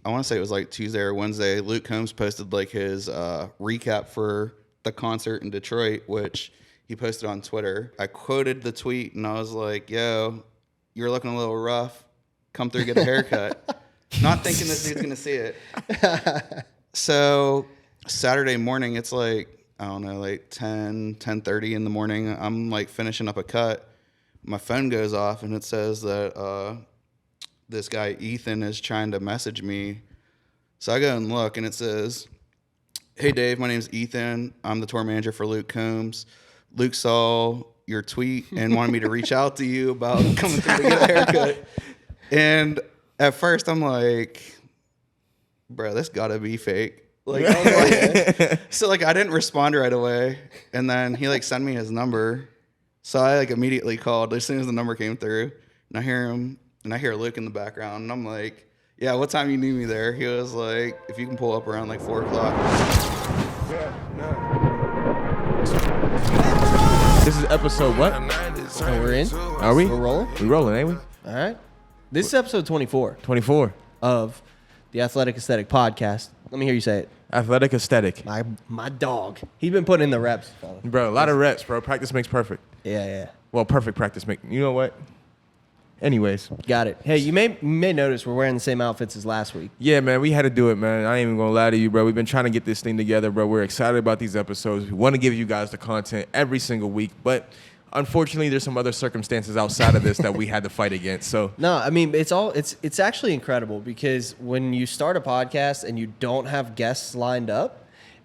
I want to say it was like Tuesday or Wednesday, Luke Combs posted like his recap for the concert in Detroit, which he posted on Twitter. I quoted the tweet and I was like, yo, you're looking a little rough. Come through, get a haircut. Not thinking this dude's going to see it. So Saturday morning, it's like, I don't know, like 10:30 in the morning. I'm like finishing up a cut. My phone goes off and it says that this guy Ethan is trying to message me. So I go and look and it says, hey Dave, my name's Ethan. I'm the tour manager for Luke Combs. Luke saw your tweet and wanted me to reach out to you about coming through to get a haircut. And at first I'm like, bro, this gotta be fake. Like, I was like, so like I didn't respond right away. And then he like sent me his number. So I like immediately called as soon as the number came through. And I hear him and I hear Luke in the background. And I'm like, yeah, what time you need me there? He was like, if you can pull up around like 4 o'clock. Yeah, no. This is episode what? Oh, we're in? Are we? We're rolling? We rolling, ain't we? All right. This is episode 24 24. of the Athletic Aesthetic Podcast. Let me hear you say it. Athletic aesthetic. My dog. He's been putting in the reps, fella. Bro, a lot of reps, bro. Practice makes perfect. Yeah. Well, perfect practice make. You know what? Anyways. Got it. Hey, you may notice we're wearing the same outfits as last week. Yeah, man, we had to do it, man. I ain't even gonna lie to you, bro. We've been trying to get this thing together, bro. We're excited about these episodes. We want to give you guys the content every single week, but unfortunately, there's some other circumstances outside of this that we had to fight against. So No, I mean it's actually incredible because when you start a podcast and you don't have guests lined up,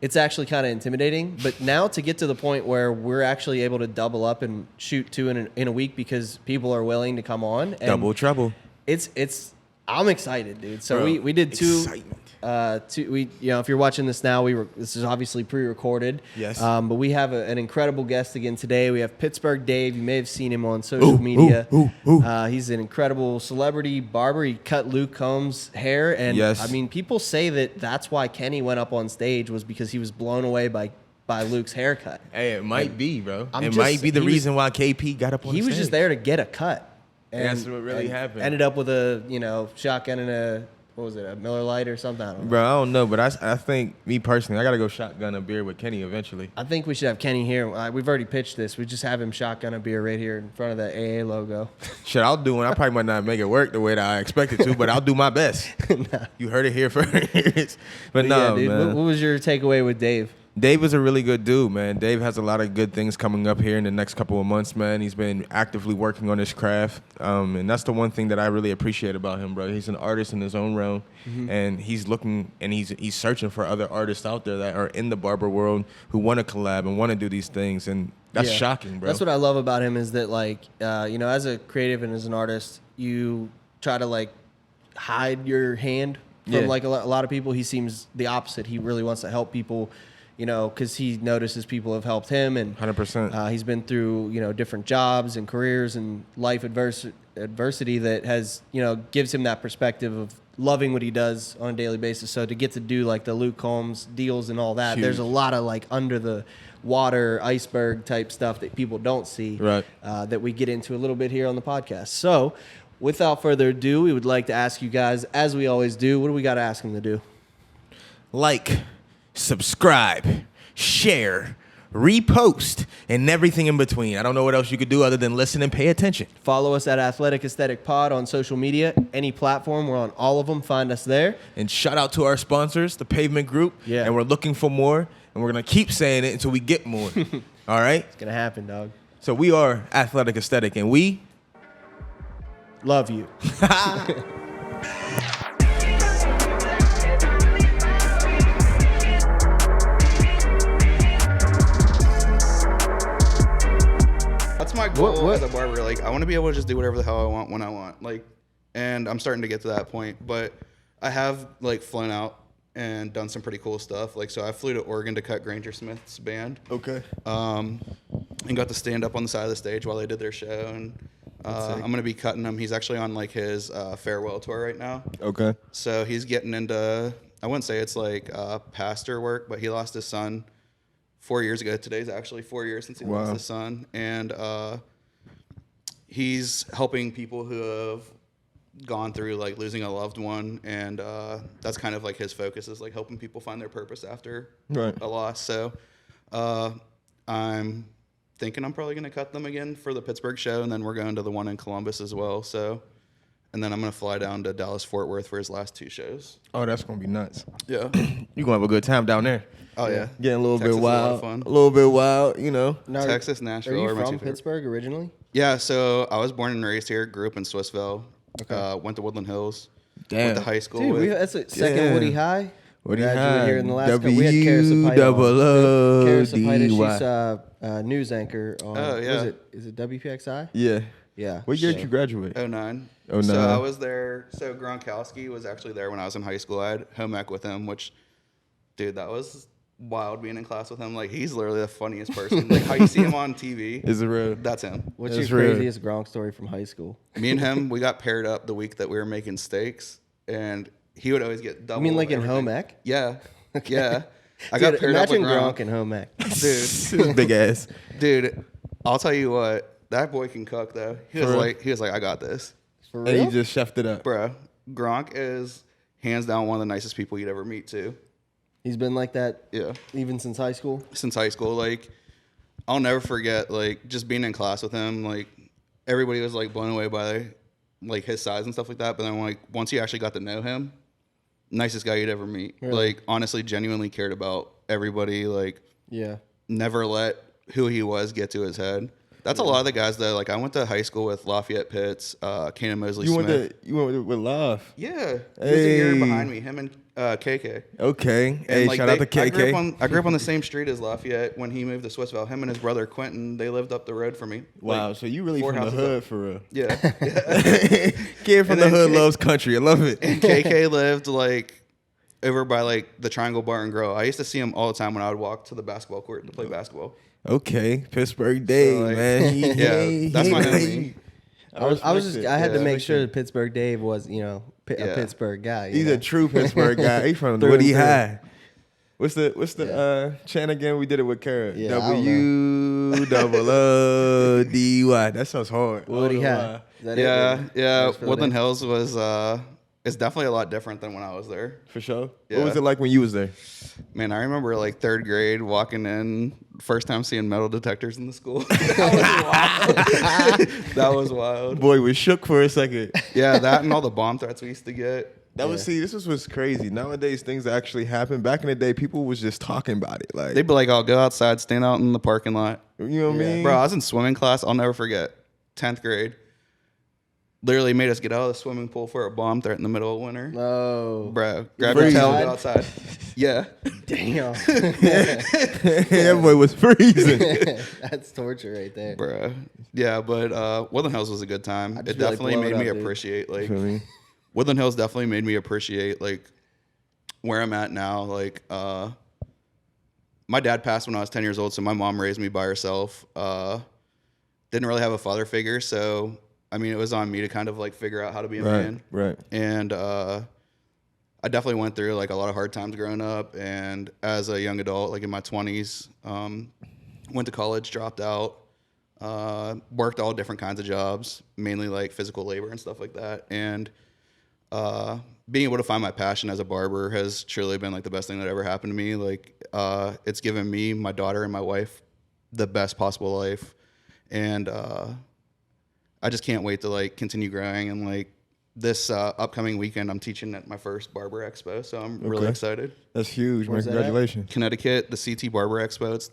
it's actually kind of intimidating. But now to get to the point where we're actually able to double up and shoot 2 in a week because people are willing to come on. And double trouble. It's I'm excited, dude. So Bro, we did 2. excitement. If you're watching this now, this is obviously pre-recorded. Yes. But we have an incredible guest again today. We have Pittsburgh Dave. You may have seen him on social media. He's an incredible celebrity barber. He cut Luke Combs' hair, and Yes. I mean, people say that's why Kenny went up on stage was because he was blown away by Luke's haircut. Hey, it might be, bro. I'm It just- might be the he was- reason why KP got up on He the was stage. just there to get a cut. That's what really happened. Ended up with a shotgun and a Miller Lite or something. I don't know. Bro, I don't know, but I think, me personally, I got to go shotgun a beer with Kenny eventually. I think we should have Kenny here. We've already pitched this. We just have him shotgun a beer right here in front of the AA logo. Shit, I'll do one. I probably might not make it work the way that I expected to, but I'll do my best. You heard it here first. But no, yeah, dude, man. what was your takeaway with Dave? Dave is a really good dude, man. Dave has a lot of good things coming up here in the next couple of months, man. He's been actively working on his craft, and that's the one thing that I really appreciate about him, bro. He's an artist in his own realm, and he's looking and he's searching for other artists out there that are in the barber world who want to collab and want to do these things, and that's shocking, bro. That's what I love about him is that, like, as a creative and as an artist, you try to, like, hide your hand from, like, a lot of people. He seems the opposite. He really wants to help people, because he notices people have helped him, and 100%. He's been through, different jobs and careers and life adversity that has, gives him that perspective of loving what he does on a daily basis. So to get to do like the Luke Combs deals and all that, there's a lot of like under the water iceberg type stuff that people don't see, right? That we get into a little bit here on the podcast. So without further ado, we would like to ask you guys, as we always do, what do we got to ask them to do? Like, subscribe, share, repost, and everything in between. I don't know what else you could do other than listen and pay attention. Follow us at Athletic Aesthetic Pod on social media, any platform. We're on all of them. Find us there. And shout out to our sponsors, the Pavement Group. Yeah. And we're looking for more, and we're going to keep saying it until we get more. All right? It's going to happen, dog. So we are Athletic Aesthetic, and we love you. That's my goal as a barber. Like, I want to be able to just do whatever the hell I want when I want. Like, and I'm starting to get to that point. But I have like flown out and done some pretty cool stuff. Like, so I flew to Oregon to cut Granger Smith's band. Okay. And got to stand up on the side of the stage while they did their show. And I'm gonna be cutting him. He's actually on like his farewell tour right now. Okay. So he's getting into, I wouldn't say it's like pastor work, but he lost his son 4 years ago. Today's actually 4 years since he lost his son. And he's helping people who have gone through like losing a loved one, and that's kind of like his focus is like helping people find their purpose after a loss. So I'm thinking I'm probably going to cut them again for the Pittsburgh show, and then we're going to the one in Columbus as well. So, and then I'm going to fly down to Dallas Fort Worth for his last 2 shows. Oh, that's gonna be nuts. Yeah. You gonna have a good time down there. Oh yeah. Getting a little Texas bit is a lot of wild. fun. A little bit wild, you know. Now, Texas, Are Nashville. you are my two from favorite. Pittsburgh originally? Yeah, so I was born and raised here. Grew up in Swissville. Went to Woodland Hills. Damn. Went to high school. Dude, with, that's a second Yeah. Woody High. Woody Graduated High. here in the last couple. We had Karis WOODY. she's news anchor on. Oh, yeah. Is it WPXI? Yeah. Yeah. What year So- did you graduate? 09. 09. So I was there. So Gronkowski was actually there when I was in high school. I had home ec with him, which, dude, that was wild being in class with him. Like, he's literally the funniest person. Like, how you see him on TV, Is it real? that's him. What's That's your real. craziest Gronk story from high school? Me and him, we got paired up the week that we were making steaks, and he would always get double. I mean, like in everything. home ec? Yeah. Yeah. I got Dude, paired up with imagine Gronk. Gronk in home ec. Dude, Big ass. dude, I'll tell you what, that boy can cook though. He was For real? like, I got this. For And real? you just chefed it up. Bro, Gronk is hands down one of the nicest people you'd ever meet too. He's been like that Yeah. even since high school? Since high school. Like, I'll never forget, like, just being in class with him. Like, everybody was, like, blown away by, like, his size and stuff like that. But then, like, once you actually got to know him, nicest guy you'd ever meet. Really? Like, honestly, genuinely cared about everybody. Like, Yeah. never let who he was get to his head. That's a lot of the guys that, like, I went to high school with Lafayette Pitts, Kanan Mosley You Smith. went with Love. Yeah. He was a year Hey. behind me, him and KK. Okay. And Hey, like shout out to I grew, KK. I grew up on the same street as Lafayette when he moved to Swissville. Him and his brother Quentin, they lived up the road from me. Wow, Like, so you really 4 from the houses hood up. for real. Yeah. Kid from And the then hood K- loves country. I love it. And KK lived like over by like the Triangle Bar and Grill. I used to see him all the time when I would walk to the basketball court to play basketball. Okay, Pittsburgh Dave, like, man. yeah, that's my homie. I had to Yeah. make sure that Pittsburgh Dave was, a Yeah. Pittsburgh guy. He's you a know? true Pittsburgh guy. He's from Through Woody and through. High. What's the chant again? We did it with Kara. Yeah, I don't WOODY. That sounds hard. Woody I don't know High. why. Is that it, Yeah, baby? yeah. Just fill it Woodland in. Hills was it's definitely a lot different than when I was there. For sure. Yeah. What was it like when you was there? Man, I remember like 3rd grade walking in, first time seeing metal detectors in the school. That was wild. That was wild. Boy was shook for a second. Yeah, that and all the bomb threats we used to get. That was this was what's crazy. Nowadays things actually happen. Back in the day, people was just talking about it. Like They'd be like, I'll go outside, stand out in the parking lot. you know what I mean? Bro, I was in swimming class. I'll never forget. 10th grade. Literally made us get out of the swimming pool for a bomb threat in the middle of winter. Oh, Bro, grab your Freeze. tail, go outside. Yeah. damn. that boy was freezing. That's torture right there. Bro. Yeah, but Woodland Hills was a good time. I'd It just be like, definitely blow made it me up, dude. appreciate, like, Feel me? Woodland Hills definitely made me appreciate, like, where I'm at now. Like, my dad passed when I was 10 years old, so my mom raised me by herself. Didn't really have a father figure, so, I mean, it was on me to kind of, like, figure out how to be a man. Right. And I definitely went through, like, a lot of hard times growing up. And as a young adult, like, in my 20s, went to college, dropped out, worked all different kinds of jobs, mainly, like, physical labor and stuff like that. And being able to find my passion as a barber has truly been, like, the best thing that ever happened to me. Like, it's given me, my daughter, and my wife the best possible life. And I just can't wait to, like, continue growing. And, like, this upcoming weekend, I'm teaching at my first barber expo, so I'm really Okay. excited. That's huge, man. Where's that at? Congratulations. Connecticut, the CT Barber Expo. It's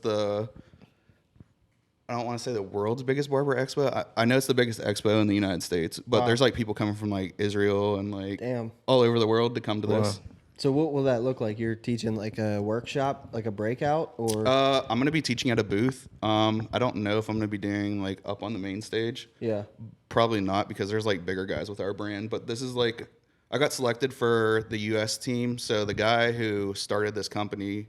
I don't want to say the world's biggest barber expo. I know it's the biggest expo in the United States, but Wow. there's, like, people coming from, like, Israel and, like, Damn. all over the world to come to Wow. this. So what will that look like? You're teaching like a workshop, like a breakout, or I'm going to be teaching at a booth. I don't know if I'm going to be doing, like, up on the main stage. yeah? Probably not, because there's, like, bigger guys with our brand. But this is, like, I got selected for the U.S. team. So the guy who started this company,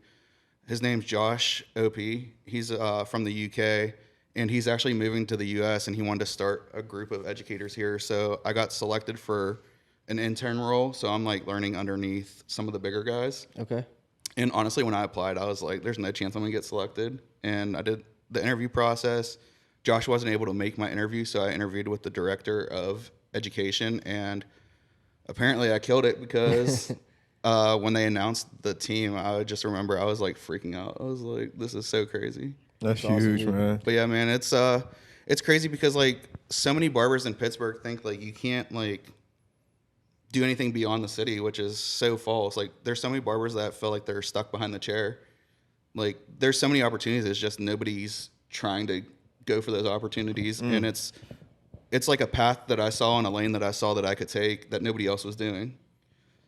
his name's Josh O.P. He's from the U.K., and he's actually moving to the U.S., and he wanted to start a group of educators here. So I got selected for an intern role. So I'm, like, learning underneath some of the bigger guys. Okay. And honestly, when I applied, I was like, there's no chance I'm going to get selected. And I did the interview process. Josh wasn't able to make my interview, so I interviewed with the director of education. And apparently I killed it because when they announced the team, I just remember I was like freaking out. I was like, this is so crazy. That's awesome, huge, dude. man. But yeah, man, it's crazy because like so many barbers in Pittsburgh think like you can't like do anything beyond the city, which is so false. Like there's so many barbers that feel like they're stuck behind the chair. Like there's so many opportunities. It's just nobody's trying to go for those opportunities, and it's like a path that I saw and a lane that I saw that I could take that nobody else was doing.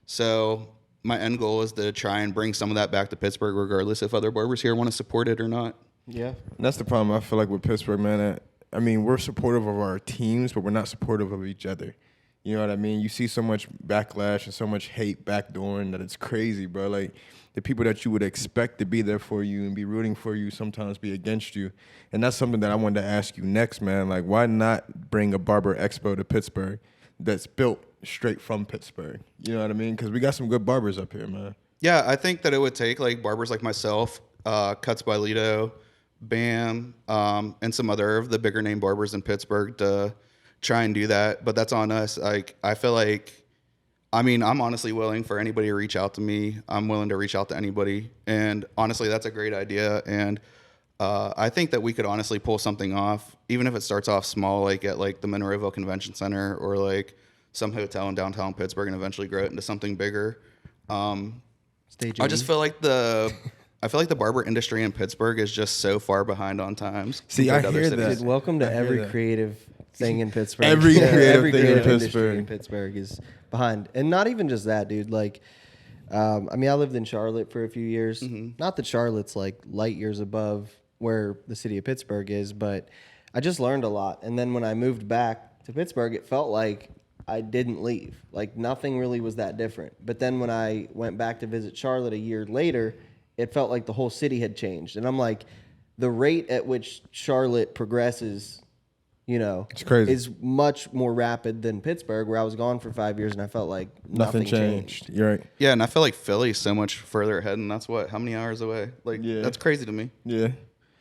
So my end goal is to try and bring some of that back to Pittsburgh, regardless if other barbers here want to support it or not. Yeah. And that's the problem I feel like with Pittsburgh, man. I mean, we're supportive of our teams, but we're not supportive of each other. You know what I mean? You see so much backlash and so much hate backdooring that it's crazy, bro. Like, the people that you would expect to be there for you and be rooting for you sometimes be against you. And that's something that I wanted to ask you next, man. Like, why not bring a barber expo to Pittsburgh that's built straight from Pittsburgh? You know what I mean? Because we got some good barbers up here, man. Yeah, I think that it would take like barbers like myself, Cuts by Lito, Bam, and some other of the bigger name barbers in Pittsburgh to try and do that. But that's on us. Like, I feel like, I mean, I'm honestly willing for anybody to reach out to me. I'm willing to reach out to anybody. And honestly, that's a great idea. And I think that we could honestly pull something off, even if it starts off small, like at like the Monroeville Convention Center or like some hotel in downtown Pittsburgh, and eventually grow it into something bigger. I just feel like the barber industry in Pittsburgh is just so far behind on times. See, I compared to hear other that. cities. Dude, welcome to I hear every that. creative thing in Pittsburgh. Every creative thing in industry Pittsburgh. in Pittsburgh is behind. And not even just that, dude. Like, I mean, I lived in Charlotte for a few years. Not that Charlotte's like light years above where the city of Pittsburgh is, but I just learned a lot. And then when I moved back to Pittsburgh, it felt like I didn't leave. Like, nothing really was that different. But then when I went back to visit Charlotte a year later, it felt like the whole city had changed. And I'm like, the rate at which Charlotte progresses, you know, It's crazy. is much more rapid than Pittsburgh, where I was gone for 5 years and I felt like Nothing nothing changed. You're right. Yeah, and I feel like Philly's so much further ahead, and that's how many hours away? Like, Yeah. that's crazy to me. Yeah.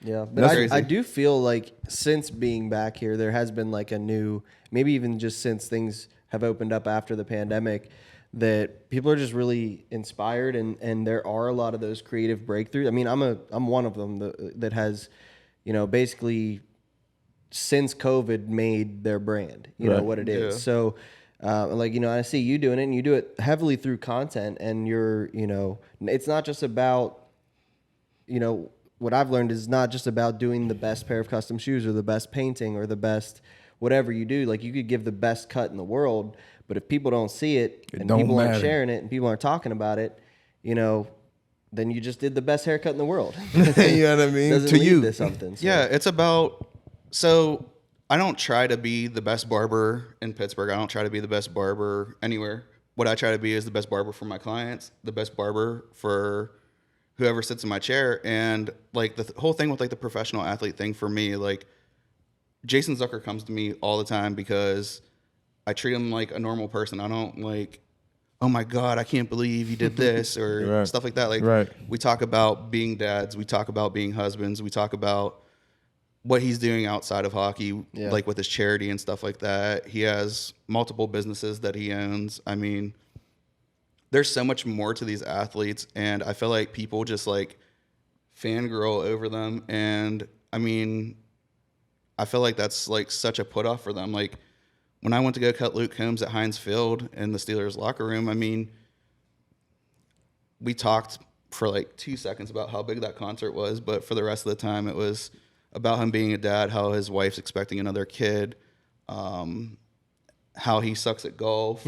Yeah, but That's I crazy. do feel like since being back here, there has been like a new, maybe even just since things have opened up after the pandemic, that people are just really inspired, and there are a lot of those creative breakthroughs. I mean, I'm one of them that has, you know, basically since COVID made their brand, you know, Right. what it is. Yeah. So, like, you know, I see you doing it, and you do it heavily through content, and you're, you know, it's not just about, you know, what I've learned is not just about doing the best pair of custom shoes or the best painting or the best whatever you do. Like, you could give the best cut in the world, but if people don't see it and don't people aren't matter. sharing it and people aren't talking about it, you know, then you just did the best haircut in the world. You know what I mean? Doesn't To lead you. to something. So. Yeah, it's about, so I don't try to be the best barber in Pittsburgh. I don't try to be the best barber anywhere. What I try to be is the best barber for my clients, the best barber for whoever sits in my chair. And like the whole thing with like the professional athlete thing for me, like Jason Zucker comes to me all the time because I treat him like a normal person. I don't like, oh my God, I can't believe you did this or Right. stuff like that. Like, Right. we talk about being dads, we talk about being husbands, we talk about what he's doing outside of hockey, Yeah. like with his charity and stuff like that. He has multiple businesses that he owns. I mean, there's so much more to these athletes, and I feel like people just like fangirl over them. And I mean, I feel like that's like such a put off for them. Like, when I went to go cut Luke Combs at Heinz Field in the Steelers locker room, I mean, we talked for like 2 seconds about how big that concert was, but for the rest of the time, it was about him being a dad, how his wife's expecting another kid, how he sucks at golf,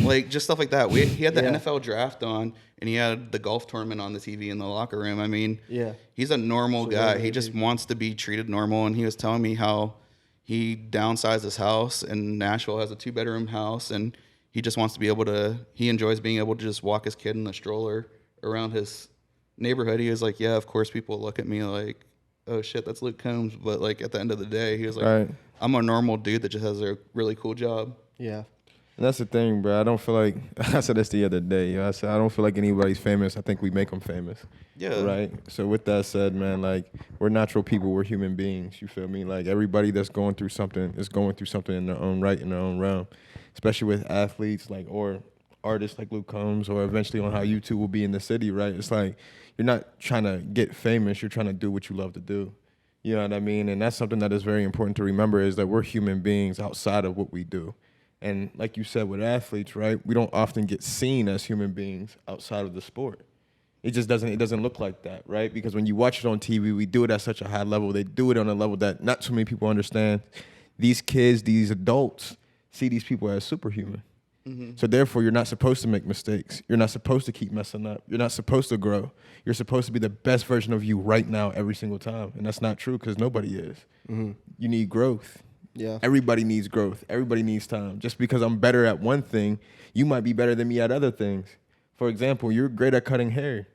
like just stuff like that. He had the Yeah. NFL draft on, and he had the golf tournament on the TV in the locker room. I mean, Yeah. he's a normal It's a guy. regular He just dude. wants to be treated normal, and he was telling me how he downsized his house, and Nashville has a 2-bedroom house, and he just wants to be able to, he enjoys being able to just walk his kid in the stroller around his neighborhood. He was like, yeah, of course people look at me like, oh shit, that's Luke Combs. But like at the end of the day, he was like, Right. I'm a normal dude that just has a really cool job. Yeah. And that's the thing, bro. I don't feel like I said this the other day. I said I don't feel like anybody's famous. I think we make them famous. Yeah. Right. So with that said, man, like we're natural people. We're human beings. You feel me? Like everybody that's going through something is going through something in their own right, in their own realm. Especially with athletes, like or artists like Luke Combs, or eventually on how you two will be in the city. Right. It's like you're not trying to get famous. You're trying to do what you love to do. You know what I mean? And that's something that is very important to remember, is that we're human beings outside of what we do. And like you said with athletes, right, we don't often get seen as human beings outside of the sport. It just doesn't look like that, right? Because when you watch it on TV, we do it at such a high level. They do it on a level that not too many people understand. These kids, these adults, see these people as superhuman. Mm-hmm. So therefore, you're not supposed to make mistakes. You're not supposed to keep messing up. You're not supposed to grow. You're supposed to be the best version of you right now every single time. And that's not true, because nobody is. Mm-hmm. You need growth. Yeah. Everybody needs growth. Everybody needs time. Just because I'm better at one thing, you might be better than me at other things. For example, you're great at cutting hair,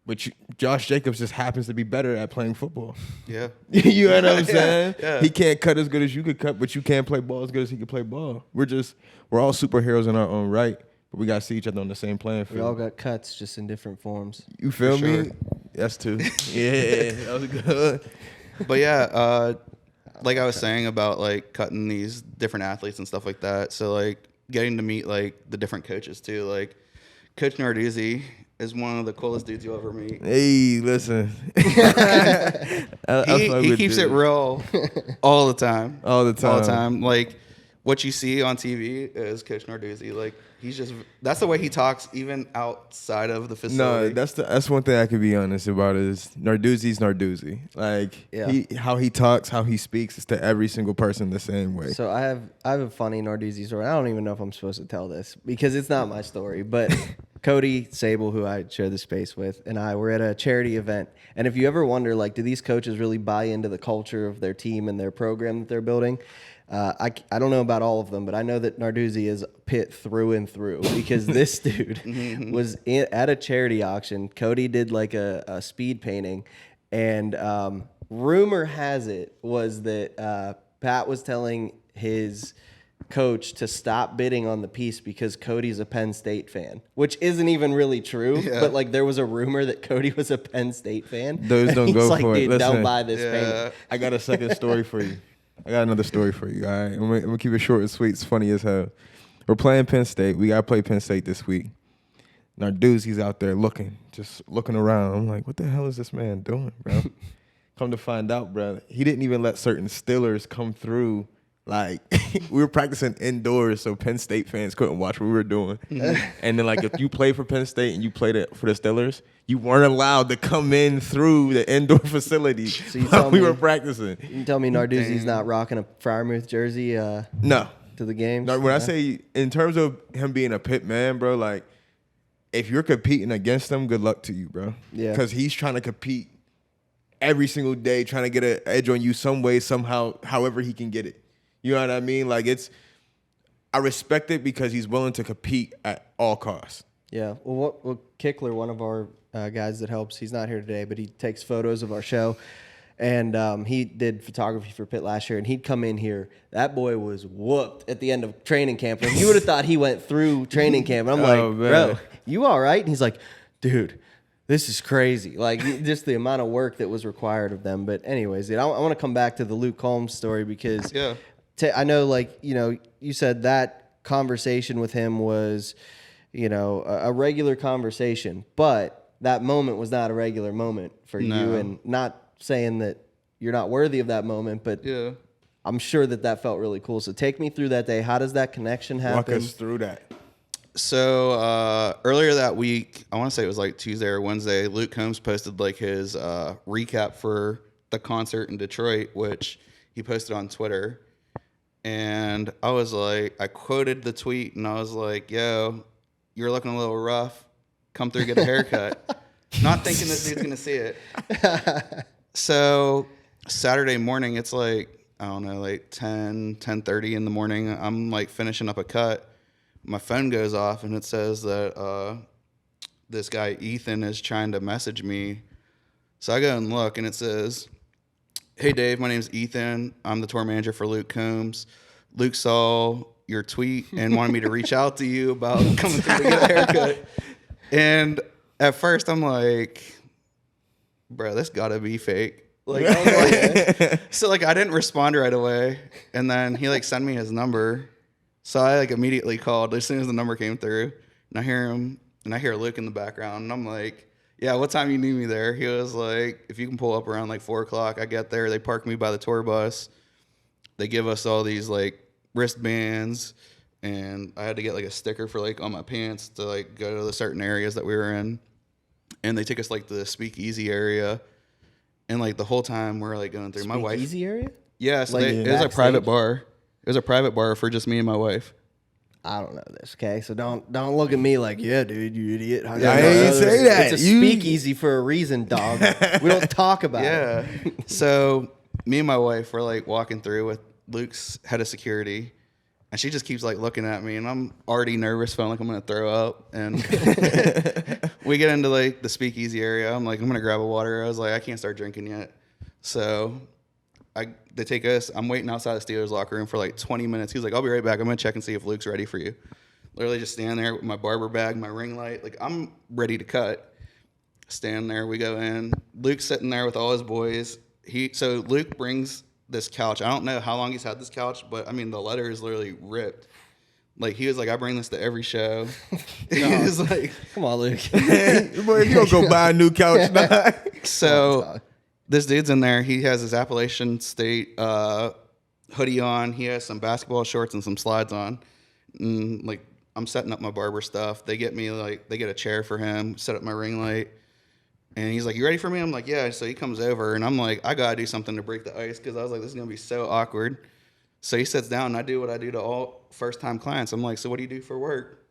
but Josh Jacobs just happens to be better at playing football. Yeah. You know what I'm saying? Yeah. He can't cut as good as you could cut, but you can't play ball as good as he could play ball. We're all superheroes in our own right, but we got to see each other on the same playing field. We all got cuts, just in different forms. You feel me? Sure. That's two. Yeah, that was good. But yeah, like I was saying about like cutting these different athletes and stuff like that. So like getting to meet like the different coaches too. Like Coach Narduzzi is one of the coolest dudes you'll ever meet. Hey, listen. He keeps it real all the time. All the time. Like what you see on TV is Coach Narduzzi. Like that's the way he talks even outside of the facility. No, that's one thing I can be honest about is Narduzzi's Narduzzi. Like how he talks, how he speaks is to every single person the same way. So I have a funny Narduzzi story. I don't even know if I'm supposed to tell this because it's not my story, but Cody Sable, who I share the space with, and I were at a charity event. And if you ever wonder, like, do these coaches really buy into the culture of their team and their program that they're building? I don't know about all of them, but I know that Narduzzi is Pitt through and through, because this dude was at a charity auction. Cody did like a speed painting, and rumor has it was that Pat was telling his coach to stop bidding on the piece because Cody's a Penn State fan, which isn't even really true. Yeah. But like there was a rumor that Cody was a Penn State fan. Those don't go for it. Listen, don't buy this painting. I got a second story for you. I got another story for you. All right, I'm gonna keep it short and sweet. It's funny as hell. We're playing Penn State. We gotta play Penn State this week. Narduzzi's out there just looking around. I'm like, what the hell is this man doing, bro? Come to find out, bro, he didn't even let certain Steelers come through. Like, we were practicing indoors, so Penn State fans couldn't watch what we were doing. And then, like, if you played for Penn State and you played it for the Steelers, you weren't allowed to come in through the indoor facility while we were practicing. You tell me Narduzzi's not rocking a Friarmouth jersey no. to the games? No, when I say, in terms of him being a Pitt man, bro, like, if you're competing against him, good luck to you, bro. Yeah. Because he's trying to compete every single day, trying to get an edge on you some way, somehow, however he can get it. You know what I mean? Like, I respect it because he's willing to compete at all costs. Yeah. Well, Kickler, one of our guys that helps, he's not here today, but he takes photos of our show. And he did photography for Pitt last year, and he'd come in here. That boy was whooped at the end of training camp. And you would have thought he went through training camp. And I'm like, bro, you all right? And he's like, dude, this is crazy. Like, just the amount of work that was required of them. But anyways, I want to come back to the Luke Combs story because I know, like, you said that conversation with him was, a regular conversation, but that moment was not a regular moment for you. And not saying that you're not worthy of that moment, but I'm sure that felt really cool. So take me through that day. How does that connection happen? Walk us through that. So earlier that week, I want to say it was like Tuesday or Wednesday, Luke Combs posted like his recap for the concert in Detroit, which he posted on Twitter. And I was like, I quoted the tweet and I was like, yo, you're looking a little rough. Come through, get a haircut. Not thinking this dude's going to see it. So Saturday morning, it's like, I don't know, like 10:30 in the morning. I'm like finishing up a cut. My phone goes off and it says that this guy, Ethan, is trying to message me. So I go and look and it says, hey, Dave, my name's Ethan. I'm the tour manager for Luke Combs. Luke saw your tweet and wanted me to reach out to you about coming through to get a haircut. And at first I'm like, bro, this gotta be fake. Like, I was like so like I didn't respond right away. And then he like sent me his number. So I like immediately called as soon as the number came through. And I hear him and I hear Luke in the background. And I'm like, yeah, what time you need me there? He was like, if you can pull up around like 4:00, I get there. They park me by the tour bus. They give us all these like wristbands, and I had to get like a sticker for like on my pants to like go to the certain areas that we were in. And they took us like to the speakeasy area, and like the whole time we're like going through. My wife, Speakeasy area? yeah, so Like it was a backstage? private bar. It was a private bar for just me and my wife. I don't know this, okay? So don't look at me like, yeah, dude, you idiot. I ain't say that. It's a You- speakeasy for a reason, dog. We don't talk about it. Yeah. So me and my wife were like walking through with Luke's head of security, and she just keeps like looking at me, and I'm already nervous, feeling like I'm gonna throw up. And we get into like the speakeasy area. I'm like, I'm gonna grab a water. I was like, I can't start drinking yet. So they take us. I'm waiting outside the Steelers locker room for like 20 minutes. He's like, I'll be right back. I'm gonna check and see if Luke's ready for you. Literally just stand there with my barber bag, my ring light. Like, I'm ready to cut. Stand there. We go in. Luke's sitting there with all his boys. So Luke brings this couch. I don't know how long he's had this couch, but I mean, the leather is literally ripped. Like, he was like, I bring this to every show. He was like, Come on, Luke. Boy, you don't go buy a new couch now. so this dude's in there. He has his Appalachian State hoodie on. He has some basketball shorts and some slides on. And like, I'm setting up my barber stuff. They get a chair for him, set up my ring light. And he's like, you ready for me? I'm like, yeah. So he comes over, and I'm like, I got to do something to break the ice, because I was like, this is going to be so awkward. So he sits down, and I do what I do to all first-time clients. I'm like, so what do you do for work?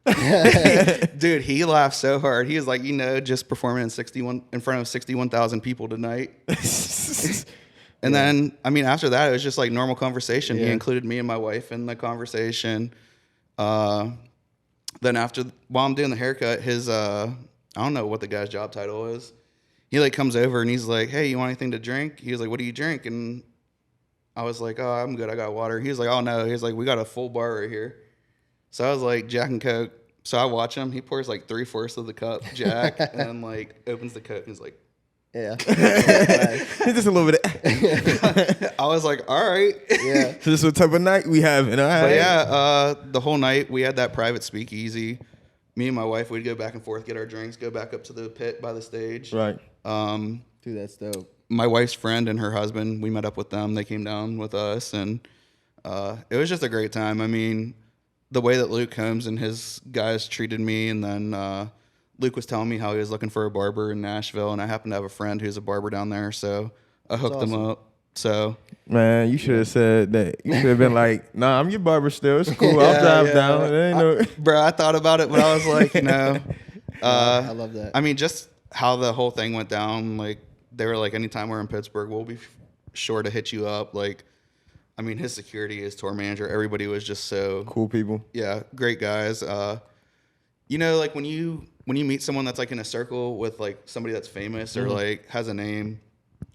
Dude, he laughed so hard. He was like, just performing in front of 61,000 people tonight. And then, I mean, after that, it was just like normal conversation. He included me and my wife in the conversation. Then while I'm doing the haircut, I don't know what the guy's job title is. He like comes over and he's like, hey, you want anything to drink? He was like, what do you drink? And I was like, oh, I'm good. I got water. He was like, oh no. He was like, we got a full bar right here. So I was like, Jack and Coke. So I watch him. He pours like 3/4 of the cup Jack, and then like opens the Coke and he's like, Yeah. Just a little bit. I was like, all right. Yeah. So this is what type of night we having. All right. But yeah, the whole night we had that private speakeasy. Me and my wife, we'd go back and forth, get our drinks, go back up to the pit by the stage. Right. Dude, that's dope. My wife's friend and her husband, we met up with them. They came down with us, and it was just a great time. I mean, the way that Luke Combs and his guys treated me, and then Luke was telling me how he was looking for a barber in Nashville, and I happen to have a friend who's a barber down there, so I hooked them up. So, Man, you should have said that. You should have been like, nah, I'm your barber still. It's cool. I'll drive down. It ain't no... bro, I thought about it, but I was like, I love that. I mean, just how the whole thing went down, like, they were like, anytime we're in Pittsburgh, we'll be sure to hit you up. Like, I mean, his security, his tour manager, everybody was just so Cool people. yeah, great guys. Like when you meet someone that's like in a circle with like somebody that's famous or like has a name,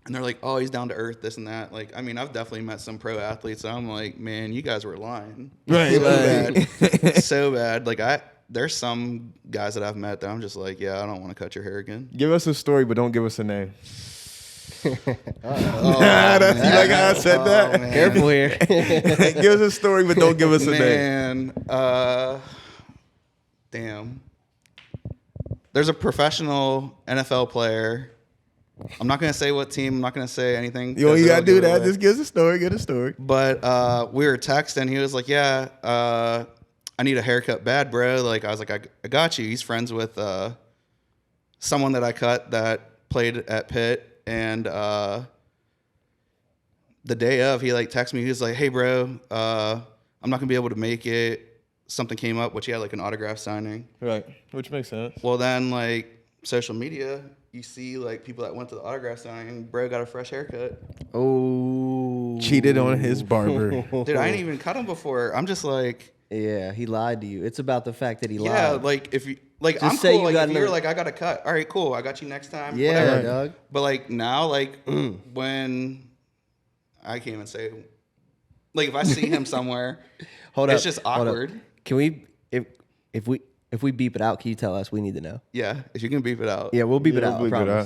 and they're like, oh, he's down to earth, this and that. Like, I mean, I've definitely met some pro athletes, and I'm like, man, you guys were lying. Right, So right. bad. So bad. Like, there's some guys that I've met that I'm just like, yeah, I don't want to cut your hair again. Give us a story, but don't give us a name. Oh, You like how I said that? man. Careful here. Give us a story, but don't give us a name. Man, damn. There's a professional NFL player. I'm not going to say what team. I'm not going to say anything. You because gotta it'll do give it that. away. Just give us a story. Get a story. But we were texting. He was like, yeah, I need a haircut bad, bro. Like, I was like, I got you. He's friends with someone that I cut that played at Pitt. And the day of, he like texted me. He was like, hey, bro, I'm not going to be able to make it. Something came up, which he had like an autograph signing. Right. Which makes sense. Well, then like social media, you see like people that went to the autograph signing. Bro got a fresh haircut. Oh. Cheated on his barber. Dude, I ain't even cut him before. I'm just like, Yeah, he lied to you. It's about the fact that he yeah, lied. like if you like, Just I'm say cool. you Like got if you're another- like, I got a cut. All right, cool. I got you next time. Yeah, whatever. dog. But like now, like when I can't even say Like if I see him somewhere, Hold it's up, just hold up. awkward. Can we if we beep it out? Can you tell us? We need to know. Yeah, if you can beep it out. Yeah, we'll beep it Yeah, out. we'll I bleep it promise. out.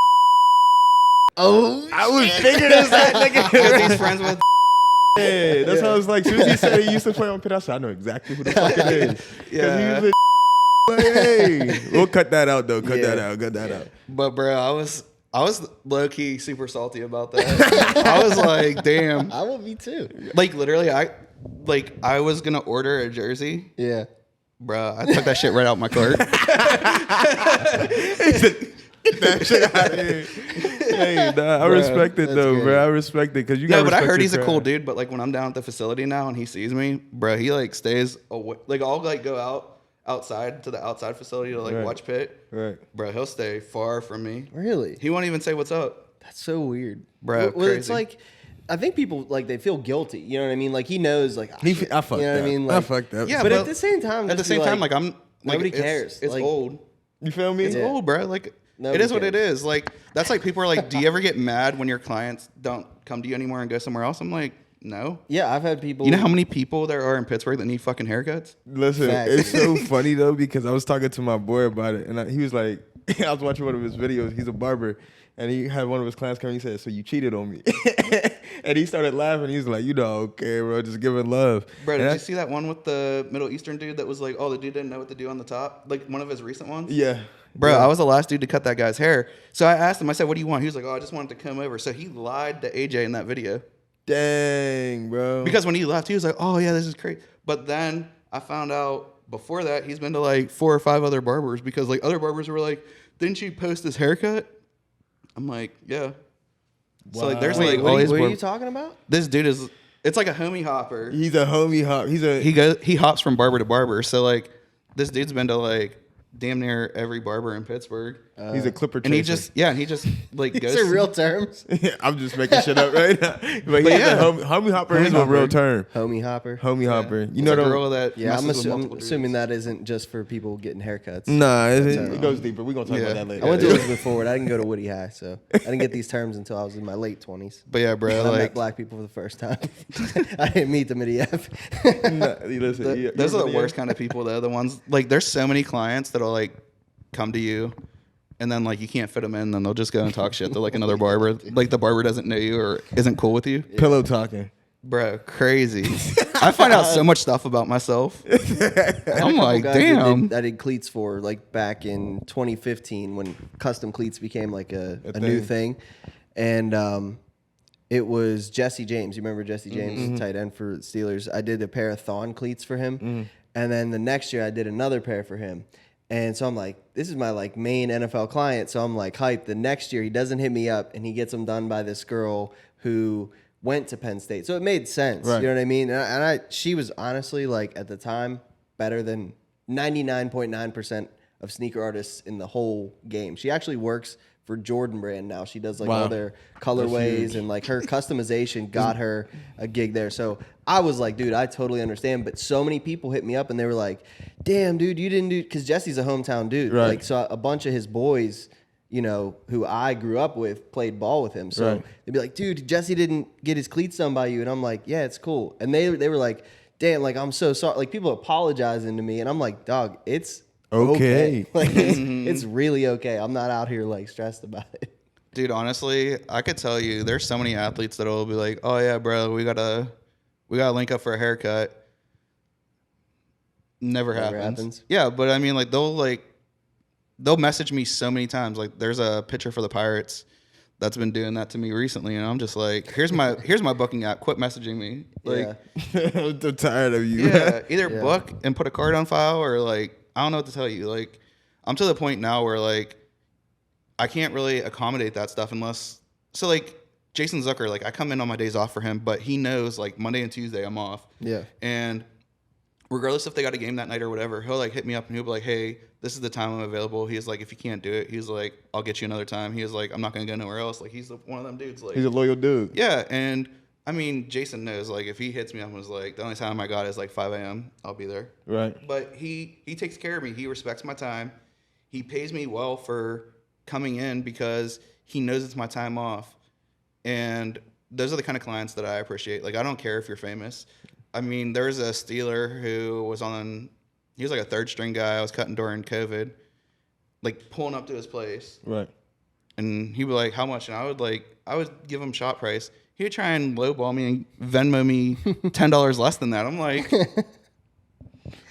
Oh, I was figuring this out, nigga. Because he's friends with. Yeah, that's how I was like. Soon as he said he used to play on Pitt, I said, I know exactly who the fuck it is. Yeah. He was like, hey, we'll cut that out though. Cut that out. But bro, I was low key super salty about that. I was like, damn. I will be too. Like literally, I was gonna order a jersey, Yeah. bro. I took that shit right out my cart. Get that shit out of here. Hey, nah, I respect it that's though, good. bro. I respect it because you got. No, but I heard he's a cool dude. But like when I'm down at the facility now and he sees me, bro, he like stays away. Like I'll like go outside to the outside facility to like Right. watch Pitt. Right. Bro, he'll stay far from me. Really? He won't even say what's up. That's so weird, Bro, Well, it's crazy. like, I think people like they feel guilty. You know what I mean? Like he knows, like I shit, fucked you know up. what I mean? I Like, fucked up. Yeah, but but at the same time, At the just be same time, like I'm like, nobody it's- cares. It's Like, old. You feel me? It's Yeah. old, bro. Like Nobody it is what it cares. is. Like that's like people are like, do you ever get mad when your clients don't come to you anymore and go somewhere else? I'm like, no. Yeah, I've had people. You know how many people there are in Pittsburgh that need fucking haircuts? Listen, Facts. it's so funny though because I was talking to my boy about it, and he was like, I was watching one of his videos. He's a barber, and he had one of his clients come. And he said, "So you cheated on me?" And he started laughing. He's like, "You know, okay, bro, just giving love." Bro, And did I- you see that one with the Middle Eastern dude that was like, oh, the dude didn't know what to do on the top? Like one of his recent ones? Yeah, Bro, yeah. I was the last dude to cut that guy's hair. So I asked him, I said, what do you want? He was like, oh, I just wanted to come over. So he lied to AJ in that video. Dang, bro. Because when he left, he was like, oh, yeah, this is crazy. But then I found out before that, he's been to like 4 or 5 other barbers because like other barbers were like, didn't you post this haircut? I'm like, yeah. So like there's Wait, like what, always are you talking about? this dude is, it's like a homie hopper. He's a homie hop. He hops from barber to barber. So like this dude's been to like damn near every barber in Pittsburgh. He's a clipper And he chaser. just like goes. These are real terms. I'm just making shit up right now. But yeah. yeah, homie hopper Homie is a hopper. real term. Homie hopper. Homie hopper. You It's know a the girl that Yeah, I'm, messes with I'm multiple assuming dudes. that isn't just for people getting haircuts. Nah, a- it goes deeper. We're gonna talk Yeah. about that later. I went to Elizabeth Forward. I didn't go to Woody High, so I didn't get these terms until I was in my late 20s. But yeah, bro, I met like black people for the first time. I didn't meet them at EF. Nah, listen, you those are the remember worst kind of people though. The ones like there's so many clients that'll like come to you and then like you can't fit them in, then they'll just go and talk shit to like another barber. Like the barber doesn't know you or isn't cool with you. pillow talking. Bro, crazy. I find out so much stuff about myself. I'm like, Guys damn. I did cleats for like back in 2015 when custom cleats became like a new thing, and it was Jesse James. You remember Jesse James, tight end for the Steelers? I did a pair of Thon cleats for him, and then the next year I did another pair for him. And so I'm like, this is my like main NFL client. So I'm like hyped. The next year he doesn't hit me up and he gets them done by this girl who went to Penn State. So it made sense. Right. You know what I mean? And she was honestly like at the time better than 99.9% of sneaker artists in the whole game. She actually works for Jordan Brand now. She does like Wow. all their colorways and like her customization got her a gig there. So I was like, dude, I totally understand. But so many people hit me up and they were like, damn, dude, you didn't do, because Jesse's a hometown dude. Right. Like, so a bunch of his boys, you know, who I grew up with, played ball with him. So Right. they'd be like, dude, Jesse didn't get his cleats done by you. And I'm like, yeah, it's cool. And they were like, damn, like, I'm so sorry. Like, people apologizing to me. And I'm like, dog, it's Okay. Like, it's really okay. I'm not out here, like, stressed about it. Dude, honestly, I could tell you there's so many athletes that'll be like, oh yeah, bro, we gotta link up for a haircut. Never happens. Yeah, but I mean they'll message me so many times. Like there's a pitcher for the Pirates that's been doing that to me recently, and I'm just like, here's my booking app. Quit messaging me. Like I'm so tired of you. yeah, either Yeah. book and put a card on file or like I don't know what to tell you. Like I'm to the point now where like I can't really accommodate that stuff unless so like Jason Zucker, like I come in on my days off for him, but he knows like Monday and Tuesday I'm off. Yeah. And regardless if they got a game that night or whatever, he'll like hit me up and he'll be like, hey, this is the time I'm available. He's like, if you can't do it, he's like, I'll get you another time. He was like, I'm not gonna go nowhere else. Like he's one of them dudes. Like He's a loyal dude. yeah, and I mean Jason knows like if he hits me up and was like, the only time I got is like 5 a.m. I'll be there. Right. But he takes care of me. He respects my time. He pays me well for coming in because he knows it's my time off. And those are the kind of clients that I appreciate. Like, I don't care if you're famous. I mean, there's a Steeler who was he was like a third string guy. I was cutting during COVID, like pulling up to his place. Right. And he'd be like, how much? And I would give him shot price. He would try and lowball me and Venmo me $10 less than that. I'm like,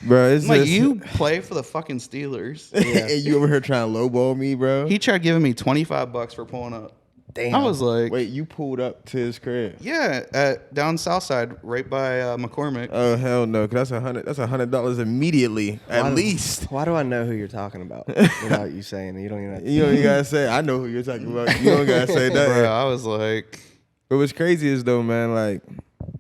bro, you play for the fucking Steelers. Yeah. And you over here trying to lowball me, bro? He tried giving me $25 for pulling up. Damn. I was like, wait, you pulled up to his crib? Yeah, down south side, right by McCormick. Oh hell no, because that's $100 immediately at least. Why do I know who you're talking about without you saying it? You don't even. You don't even gotta say. I know who you're talking about. You don't gotta say that. Bro, I was like, but what's crazy is though, man, like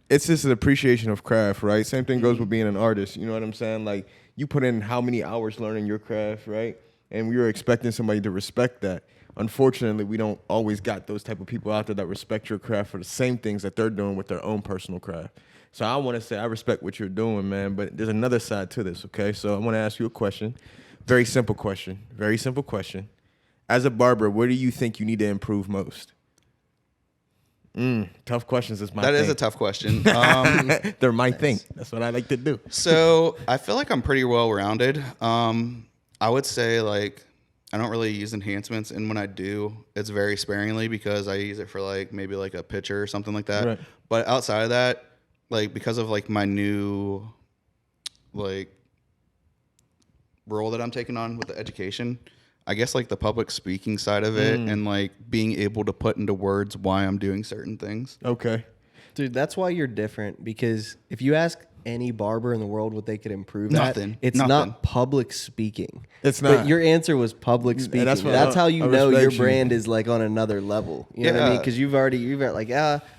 it's just an appreciation of craft, right? Same thing goes with being an artist. You know what I'm saying? Like you put in how many hours learning your craft, right? And we were expecting somebody to respect that. Unfortunately, we don't always got those type of people out there that respect your craft for the same things that they're doing with their own personal craft. So I want to say I respect what you're doing, man, but there's another side to this, okay? So I want to ask you a question. Very simple question. Very simple question. As a barber, where do you think you need to improve most? Tough questions is my thing. that is a tough question. They're my thing. That's what I like to do. So I feel like I'm pretty well-rounded. I would say, like, I don't really use enhancements, and when I do, it's very sparingly because I use it for like maybe like a picture or something like that. Right. But outside of that, like because of like my new like role that I'm taking on with the education, I guess like the public speaking side of it and like being able to put into words why I'm doing certain things. Okay. Dude, that's why you're different, because if you ask any barber in the world what they could improve Nothing. at, it's Nothing. not public speaking. It's not. But your answer was public speaking. that's That's, what how I you know your respect you. brand is like on another level. You know what I mean? Yeah. Because you've got like,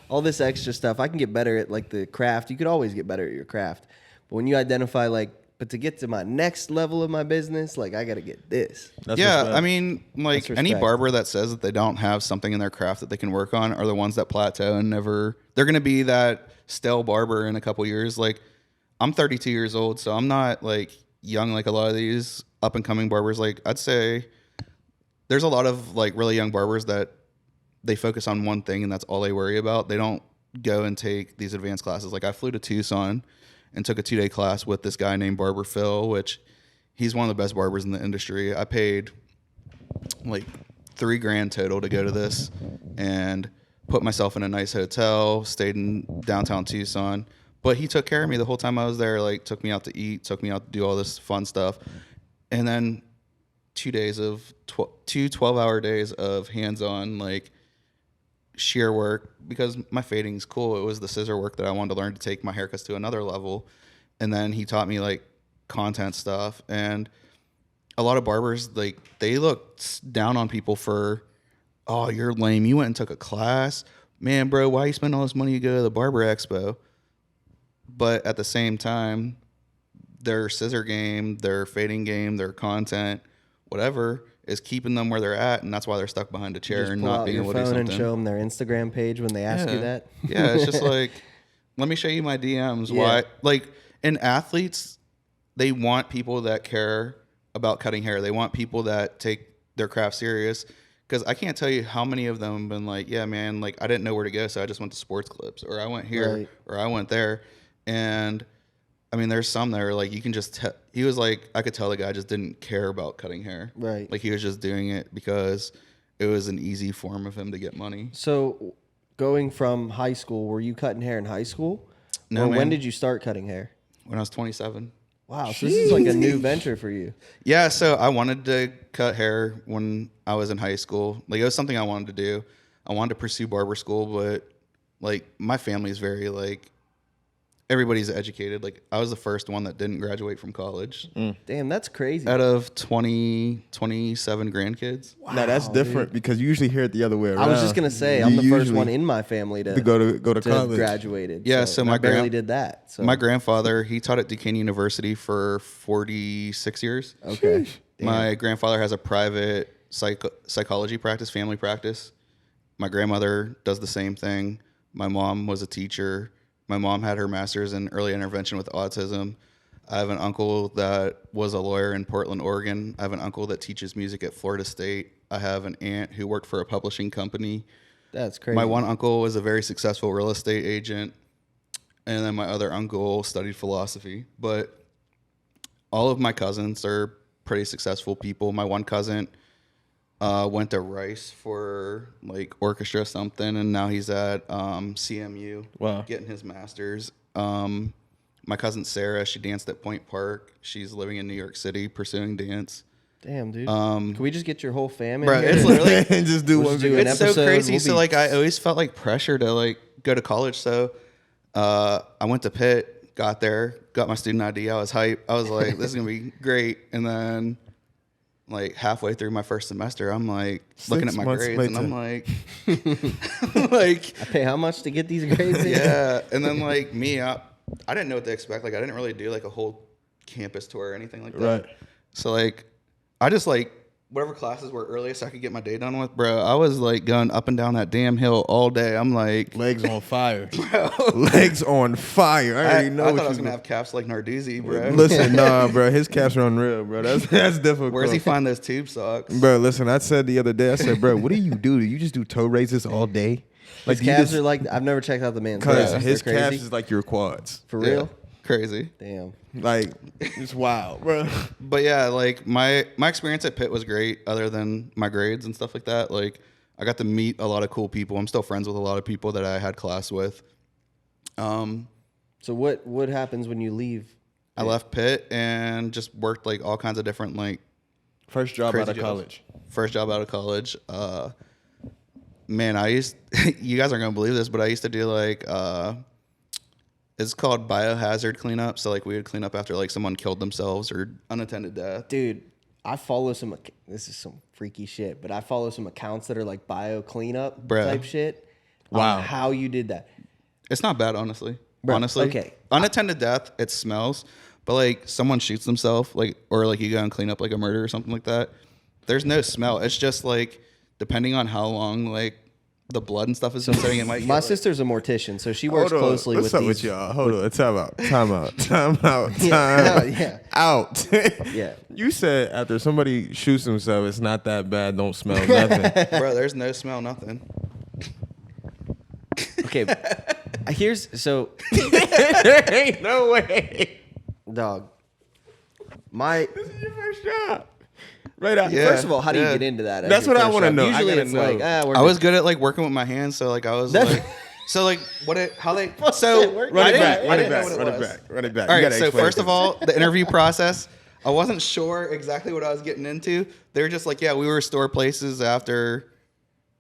all this extra stuff. I can get better at like the craft. You could always get better at your craft. But when you identify like, but to get to my next level of my business, like I got to get this. That's Yeah, respect. I mean, like That's any respect. barber that says that they don't have something in their craft that they can work on are the ones that plateau and never. They're gonna be that stale barber in a couple years. Like I'm 32 years old, so I'm not like young like a lot of these up and coming barbers. Like I'd say there's a lot of like really young barbers that they focus on one thing and that's all they worry about. They don't go and take these advanced classes. Like I flew to Tucson and took a 2-day class with this guy named Barber Phil, which he's one of the best barbers in the industry. I paid like $3,000 total to go to this and put myself in a nice hotel, stayed in downtown Tucson. But he took care of me the whole time I was there, like took me out to eat, took me out to do all this fun stuff. And then 2 days of 12-hour days of hands-on like shear work, because my fading's cool. It was the scissor work that I wanted to learn to take my haircuts to another level. And then he taught me like content stuff. And a lot of barbers, like they look down on people for, oh, you're lame. You went and took a class. Man, bro, why you spend all this money to go to the barber expo? But at the same time, their scissor game, their fading game, their content, whatever, is keeping them where they're at, and that's why they're stuck behind a chair Just and pull not out being your able to do phone something. and show them their Instagram page when they ask you that. Yeah, it's just like, let me show you my DMs. Yeah. Why? Like, and athletes, they want people that care about cutting hair. They want people that take their craft serious. Because I can't tell you how many of them have been like, yeah, man, like I didn't know where to go, so I just went to Sports Clips, or I went here, Right. or I went there. And I mean, there's some that are like, you can just tell. He was like, I could tell the guy just didn't care about cutting hair. Right. Like he was just doing it because it was an easy form of him to get money. So going from high school, were you cutting hair in high school? No, Or man. when did you start cutting hair? When I was 27. Wow, so this is like a new venture for you. Yeah, so I wanted to cut hair when I was in high school. Like it was something I wanted to do. I wanted to pursue barber school, but like my family's very like, everybody's educated. Like I was the first one that didn't graduate from college Damn, that's crazy. out of 27 grandkids. Now that's different because you usually hear it the other way around. I was just gonna say, I'm You the first usually one in my family to go to to college. graduated. Yeah, so and my I barely grand- did that. So My grandfather, he taught at Duquesne University for 46 years. okay. Damn. My grandfather has a private psychology practice, family practice. My grandmother does the same thing. My mom was a teacher. My mom had her master's in early intervention with autism. I have an uncle that was a lawyer in Portland, Oregon. I have an uncle that teaches music at Florida State. I have an aunt who worked for a publishing company. That's crazy. My one uncle was a very successful real estate agent, and then my other uncle studied philosophy. But all of my cousins are pretty successful people. My one cousin went to Rice for like orchestra or something, and now he's at CMU getting his master's. My cousin Sarah, she danced at Point Park. She's living in New York City pursuing dance. Damn, dude. Can we just get your whole family? Bro, it's literally just do one video. It's so crazy. So like I always felt like pressure to like go to college. So I went to Pitt, got there, got my student ID. I was hyped. I was like, this is gonna be great. And then like halfway through my first semester, I'm like looking at my grades and I'm like, like I pay how much to get these grades? Yeah. And then like I didn't know what to expect. Like I didn't really do like a whole campus tour or anything like that. Right. So like I just like whatever classes were earliest I could get my day done with, bro. I was like going up and down that damn hill all day. I'm like legs on fire. Legs on fire. I already know. I thought I was gonna have calves like Narduzzi, bro. Listen, nah, bro. His calves are unreal, bro. That's difficult. Where's he find those tube socks? Bro, listen, I said the other day, I said, bro, what do you do? Do you just do toe raises all day? Like his calves are like, I've never checked out the man's calves. Because his calves is like your quads. For real? Crazy. Damn. Like, it's wild, bro. But yeah, like my experience at Pitt was great other than my grades and stuff like that. Like I got to meet a lot of cool people. I'm still friends with a lot of people that I had class with. So what happens when you leave Pitt? I left Pitt and just worked like all kinds of different like First job out of jobs. college. First job out of college. Man, you guys aren't gonna believe this, but I used to do like it's called biohazard cleanup. So like we would clean up after like someone killed themselves or unattended death. Dude, I follow this is some freaky shit, but I follow some accounts that are like bio cleanup type shit. Wow. How you did that. It's not bad, honestly. Bro, honestly. okay. Unattended death, it smells. But like someone shoots themselves, like or like you go and clean up like a murder or something like that. There's no smell. It's just like depending on how long like the blood and stuff is sitting, it might. My sister's a mortician, so she works closely with these. What's up with y'all? Hold on. Time out. Out. Yeah. You said after somebody shoots himself, it's not that bad. Don't smell nothing. Bro, there's no smell, nothing. Okay. Here's so. There ain't no way. Dog. This is your first job. Right out. Yeah. First of all, how do you get into that? as That's your what I first wanna job? know. I Usually gotta it's know. like, I was good at like working with my hands, so like I was That's- like, so like how they so Run it back. I didn't know what it was. Run it back. All You right, gotta so explain first it of to me. all, the interview process, I wasn't sure exactly what I was getting into. They were just like, yeah, we were store places after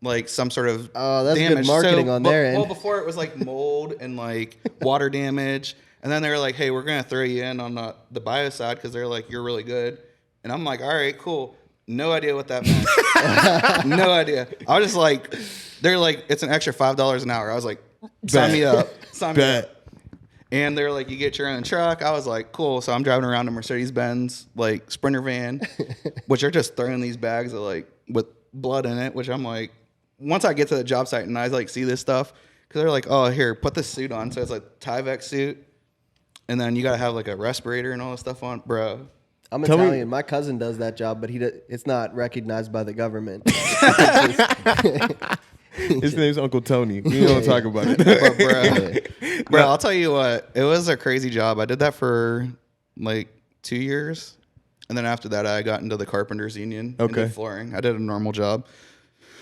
like some sort of Oh, that's good damage. marketing on their end. Well, before it was like mold and like water damage, and then they were like, hey, we're gonna throw you in on the bio side because they're like, you're really good, and I'm like, all right, cool. No idea what that meant. No idea. I was just like, they're like, it's an extra $5 an hour. I was like, sign me up. Sign me up. And they're like, you get your own truck. I was like, cool. So I'm driving around a Mercedes-Benz like Sprinter van, which are just throwing these bags of like with blood in it, which I'm like, once I get to the job site and I like see this stuff, because they're like, oh, here, put this suit on. So it's like Tyvek suit. And then you got to have like a respirator and all this stuff on, bro. I'm Tell me- Italian. My cousin does that job, but it's not recognized by the government. His name's Uncle Tony. We don't talk about it. But bro, I'll tell you what, it was a crazy job. I did that for like 2 years. And then after that, I got into the carpenters union and Okay. did flooring. I did a normal job.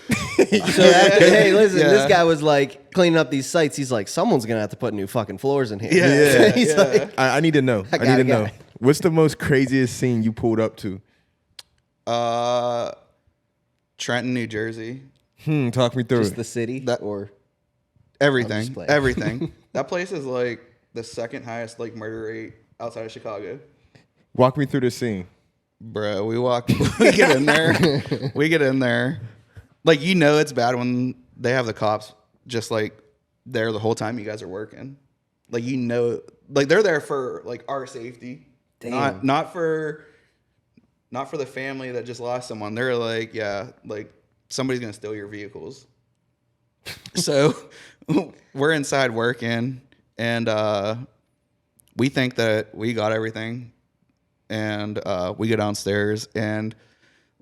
So after, hey, listen, Yeah. this guy was like cleaning up these sites. He's like, someone's gonna have to put new fucking floors in here. Yeah. He's like, I need to know. I got need it, to know. got it. What's the most craziest scene you pulled up to? Trenton, New Jersey. Talk me through just it. the city or Everything. playing. Everything. That place is like the second highest like murder rate outside of Chicago. Walk me through the scene. Bro, we get in there. We get in there. Like, you know it's bad when they have the cops just like there the whole time you guys are working. Like, you know, like they're there for like our safety. Damn. Not for the family that just lost someone. They're like, yeah, like somebody's gonna steal your vehicles. So we're inside working and we think that we got everything. And we go downstairs and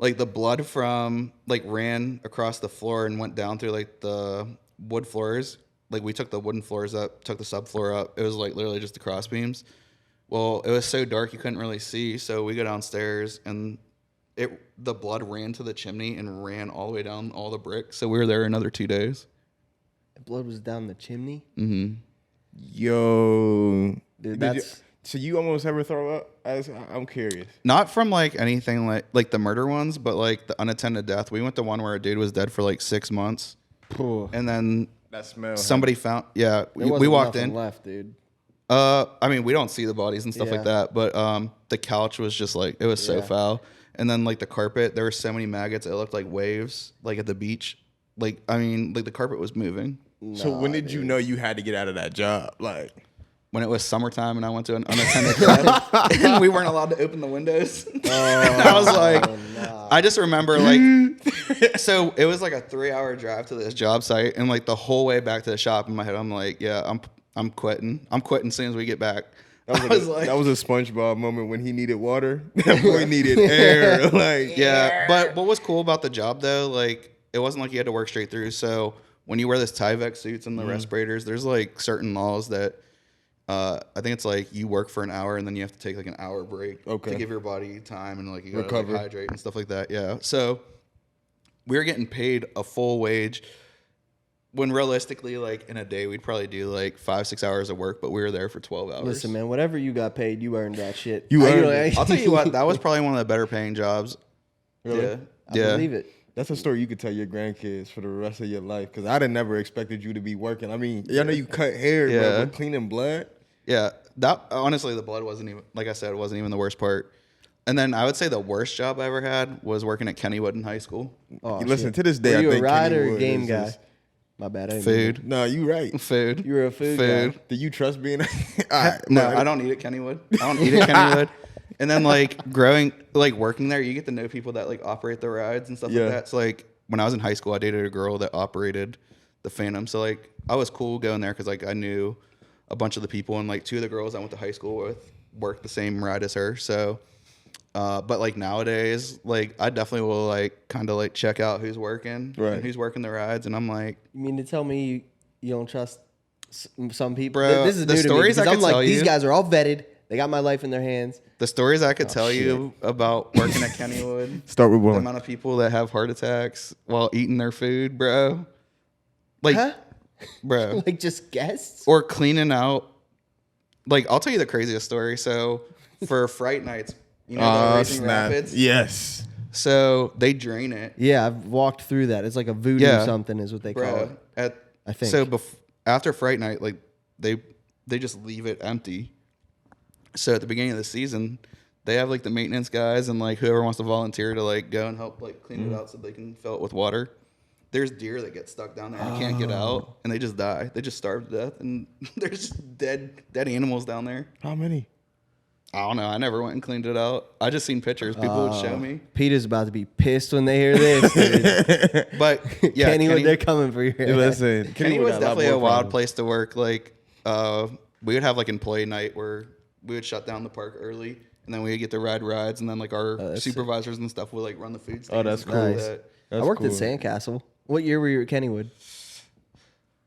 like the blood from like ran across the floor and went down through like the wood floors. Like we took the wooden floors up, took the subfloor up. It was like literally just the cross beams. Well, it was so dark you couldn't really see, so we go downstairs and the blood ran to the chimney and ran all the way down all the bricks. So we were there another 2 days. The blood was down the chimney. Mm-hmm. Yo, Dude, so you almost ever throw up? I'm curious. Not from like anything like the murder ones, but like the unattended death. We went to one where a dude was dead for like 6 months, and then That smell. somebody found. Yeah, There we wasn't walked nothing in. left, dude. I mean, we don't see the bodies and stuff Yeah. like that, but the couch was just like it was so Yeah. foul. And then like the carpet, there were so many maggots. It looked like waves, like at the beach. Like I mean, like the carpet was moving. So when did you know you had to get out of that job? Like, When it was summertime and I went to an unattended death, and we weren't allowed to open the windows. And I was like, I just remember like, so it was like a 3-hour drive to this job site, and like the whole way back to the shop in my head, I'm like, yeah, I'm quitting. I'm quitting as soon as we get back. that was a SpongeBob moment when he needed water. That boy needed air. Like, Yeah, but what was cool about the job though, like it wasn't like you had to work straight through. So when you wear this Tyvek suits and the respirators, there's like certain laws that I think it's like you work for an hour and then you have to take like an hour break Okay. to give your body time and like you gotta Recover. like, hydrate and stuff like that. Yeah, so we were getting paid a full wage. When realistically, like in a day, we'd probably do like 5-6 hours of work, but we were there for 12 hours. Listen, man, whatever you got paid, you earned that shit. You earned it. I'll tell you what, that was probably one of the better paying jobs. Really? Yeah, I believe it. That's a story you could tell your grandkids for the rest of your life. Because I'd have never expected you to be working. I mean, I know you cut hair, Yeah. but cleaning blood. Yeah, that honestly, the blood wasn't even, like I said, it wasn't even the worst part. And then I would say the worst job I ever had was working at Kennywood in high school. Oh, Listen, shit. to this day, Were I you think a rider or Kennywood a game is guy? just- My bad. I didn't Food, No, you right. food. You were a food guy. Do you trust being? All right, No, but- I don't eat at Kennywood. I don't eat at Kennywood. And then like working there, you get to know people that like operate the rides and stuff Yeah. like that. So like when I was in high school, I dated a girl that operated the Phantom. So like I was cool going there because like I knew a bunch of the people, and like 2 of the girls I went to high school with worked the same ride as her. So, but like nowadays, like I definitely will like kind of like check out who's working Right. and who's working the rides, and I'm like, You mean to tell me you don't trust some people? Bro, This is the new to me stories I because I'm could like, tell these you- guys are all vetted. They got my life in their hands. the stories I could tell you about working at Kennywood. Start with The one. amount of people that have heart attacks while eating their food, bro. Like, Huh? bro. Like just guests? Or cleaning out. Like, I'll tell you the craziest story. So, for Fright Nights, you know, the Racing Rapids. Yes. So, they drain it, Yeah, I've walked through that. It's like a voodoo Yeah. something is what they call bro. it. I think. So, after Fright Night, like, they just leave it empty. So, at the beginning of the season, they have like the maintenance guys and like whoever wants to volunteer to like go and help like clean it out so they can fill it with water. There's deer that get stuck down there and can't get out, and they just die. They just starve to death, and there's just dead animals down there. How many? I don't know. I never went and cleaned it out. I just seen pictures. People would show me. Peter's about to be pissed when they hear this. Dude. But yeah, Kennywood, they're coming for your ass. Listen, Kenny Kennywood was got a lot definitely a more wild problems. place to work. Like, we would have like employee night where we would shut down the park early, and then we would get to ride rides, and then like our that's supervisors and stuff would like run the food stands. Oh, that's and stuff like cool. that. That's I worked at cool. Sandcastle. What year were you at Kennywood?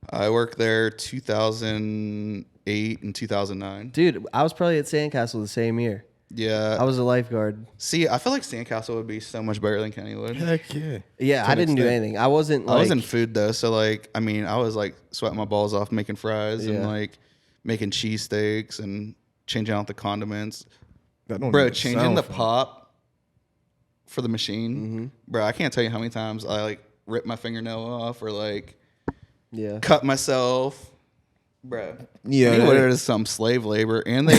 I worked there 2008 and 2009. Dude, I was probably at Sandcastle the same year. Yeah. I was a lifeguard. See, I feel like Sandcastle would be so much better than Kennywood. Heck yeah. Yeah, I didn't do extent. anything. I wasn't like I was in food though, so like, I mean, I was like sweating my balls off making fries and Yeah. like making cheesesteaks and changing out the condiments. That don't Bro, even changing sound the fun. pop for the machine. Mm-hmm. Bro, I can't tell you how many times I like ripped my fingernail off or like yeah. cut myself. Bro, Yeah, Kennywood that- is some slave labor, and they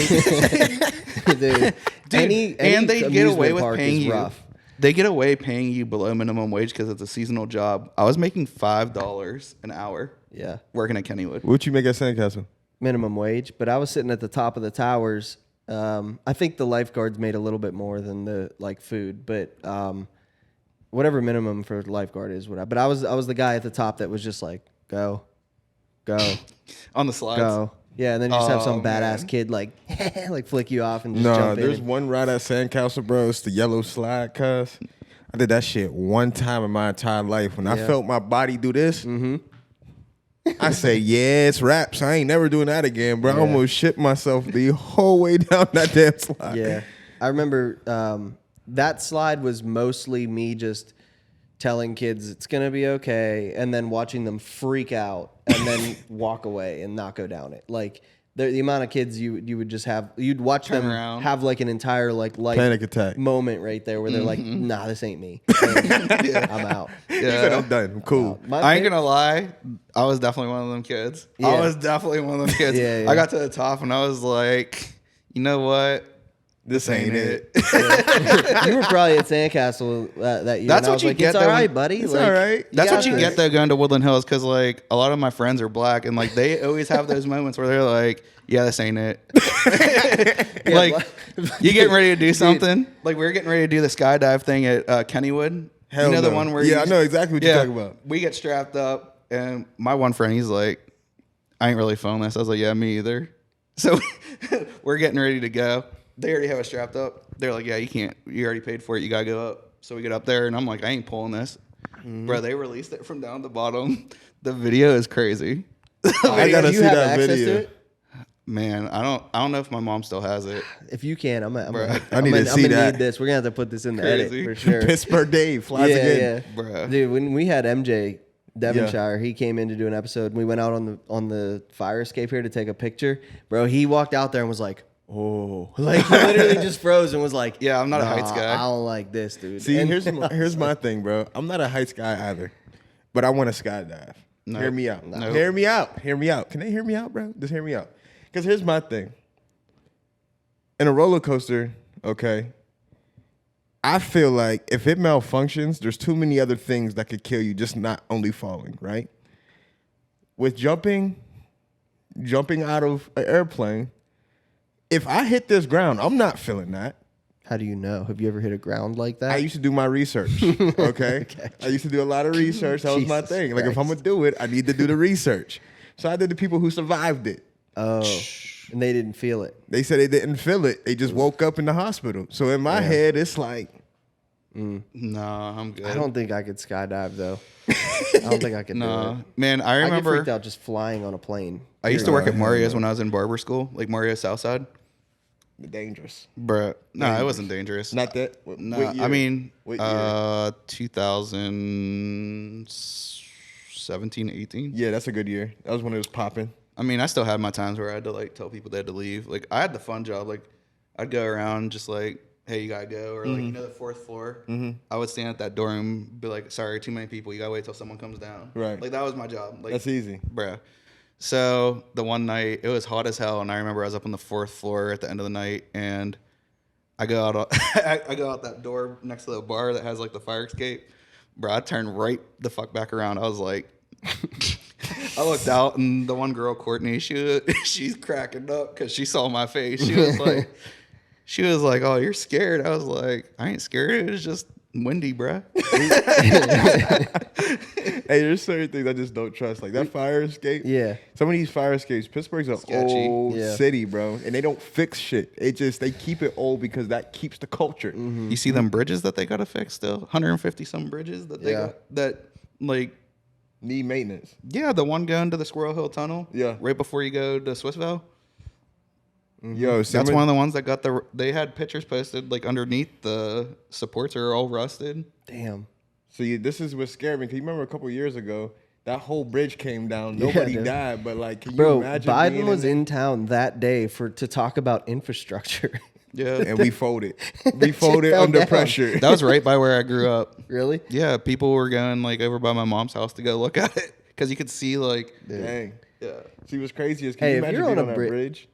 Dude, any and they get amusement away with park paying is you. rough. They get away paying you below minimum wage because it's a seasonal job. I was making $5 an hour Yeah. working at Kennywood. What'd you make at Sandcastle? Minimum wage, but I was sitting at the top of the towers. I think the lifeguards made a little bit more than the like food, but whatever minimum for lifeguard is what but I was the guy at the top that was just like go On the slides. go. Yeah, and then you just have some Oh, badass man. kid like like flick you off and just No, jump in. there's one ride at Sandcastle, bro. It's the yellow slide, cuz. I did that shit one time in my entire life. When I felt my body do this, I say, yeah, it's raps. I ain't never doing that again, bro. I almost shit myself the whole way down that damn slide. Yeah. I remember that slide was mostly me just telling kids it's going to be okay and then watching them freak out and then walk away and not go down it. Like the amount of kids you would just have, you'd watch Turn them around. have like an entire like life Panic attack moment right there where they're like, nah, this ain't me. I'm out. He said, I'm done. I'm cool. I ain't gonna lie, I was definitely one of them kids. Yeah. I was definitely one of them kids. Yeah. I got to the top and I was like, you know what? This ain't it. You were probably at Sandcastle that year. That's and I what was you like, get It's though all right, when- buddy. It's Like, all right. That's got what you this. get though going to Woodland Hills, because like a lot of my friends are black and like they always have those moments where they're like, yeah, this ain't it. Like you getting ready to do something. Like we were getting ready to do the skydive thing at Kennywood. Hell you know the no. one where I know exactly what you're talking about. We get strapped up and my one friend, he's like, I ain't really feeling this. I was like, yeah, me either. So we're getting ready to go. They already have us strapped up. They're like, yeah, you can't. You already paid for it. You got to go up. So we get up there, and I'm like, I ain't pulling this. Bro, they released it from down the bottom. The video is crazy. I gotta Do you see have that access video. to it? Man, I don't know if my mom still has it. If you can, I'm I need gonna to see that. need this. We're gonna have to put this in the Crazy. edit for sure. Pittsburgh Dave flies again. Bruh. Dude, when we had MJ Devonshire, he came in to do an episode. And we went out on the fire escape here to take a picture. Bro, he walked out there and was like, "Oh," like he literally just froze and was like, Yeah, I'm not a heights "Nah, guy." I don't like this, dude." See, And- here's my thing, bro. I'm not a heights guy either, but I want to skydive. No. Hear me out. No. Hear me out. Hear me out. Can they hear me out, bro? Just hear me out. Because here's my thing. In a roller coaster, okay, I feel like if it malfunctions, there's too many other things that could kill you, just not only falling, right? With jumping out of an airplane, if I hit this ground, I'm not feeling that. How do you know? Have you ever hit a ground like that? I used to do my research, okay? I used to do a lot of research. That was my Jesus thing. Like, if I'm Christ. going to do it, I need to do the research. So I did the people who survived it. Oh, and they didn't feel it. They said they didn't feel it. They just woke up in the hospital. So in my head, it's like, No, I'm good. I don't think I could skydive though. I don't think I could do No, it. man, I I get remember freaked out just flying on a plane. I used to work at Mario's when I was in barber school, like Mario Southside. dangerous. Bruh. No, it wasn't dangerous. Not that. No, I mean, What year? 2017, 18. Yeah, that's a good year. That was when it was popping. I mean, I still had my times where I had to like tell people they had to leave. Like, I had the fun job. Like, I'd go around just like, hey, you gotta go, or like, you know, the fourth floor. I would stand at that door and be like, sorry, too many people. You gotta wait till someone comes down. Right. Like, that was my job. Like, That's easy. bruh. So the one night it was hot as hell, and I remember I was up on the fourth floor at the end of the night, and I go out. I go out that door next to the bar that has like the fire escape. Bro, I turned right the fuck back around. I was like, I looked out, and the one girl, Courtney, she's cracking up because she saw my face. She was like, "Oh, you're scared." I was like, "I ain't scared. It was just windy, bruh." Hey, there's certain things I just don't trust. Like that fire escape. Yeah. Some of these fire escapes, Pittsburgh's an Sketchy. old Yeah. city, bro. And they don't fix shit. They keep it old because that keeps the culture. You see them bridges that they gotta fix still? 150 some bridges that they Yeah. got that like. Need maintenance. Yeah, the one going to the Squirrel Hill Tunnel. Yeah. Right before you go to Swissvale. Yo, That's one of the ones that got they had pictures posted like underneath the supports are all rusted. Damn. See, this is what scared me. Cause you remember a couple years ago, that whole bridge came down. Nobody dude. died, but like, can you Bro, imagine? Biden being was there? in town that day to talk about infrastructure. Yeah. and we folded. We folded fell under down. pressure. That was right by where I grew up. Really? Yeah, people were going like over by my mom's house to go look at it because you could see like Dang. yeah. See, what's crazy is, can Hey, you if imagine you're on being a on that bridge?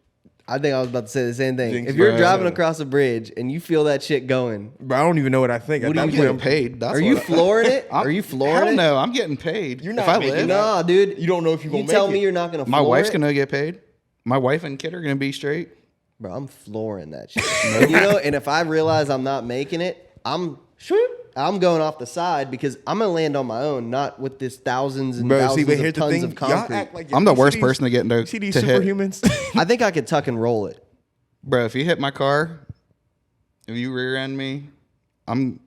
I think I was about to say the same thing. Jinx, If you're bro. driving across a bridge and you feel that shit going, Bro, I don't even know what I think. What At do that you I'm point, getting paid. That's are you what flooring it? I'm- Are you flooring Hell it? no, I'm getting paid. You're not if I making live, that. Nah, dude. you don't know if you're You gonna tell make me it. you're not gonna. my floor wife's it? gonna get paid. My wife and kid are gonna be straight. Bro, I'm flooring that shit. And, and if I realize I'm not making it, I'm going off the side because I'm gonna land on my own, not with this thousands and Bro, see, thousands but of here's the tons thing. of Y'all concrete. act like I'm the you see worst these- person to get into You see these to hit. superhumans? I think I could tuck and roll it. Bro, if you hit my car, if you rear end me, I'm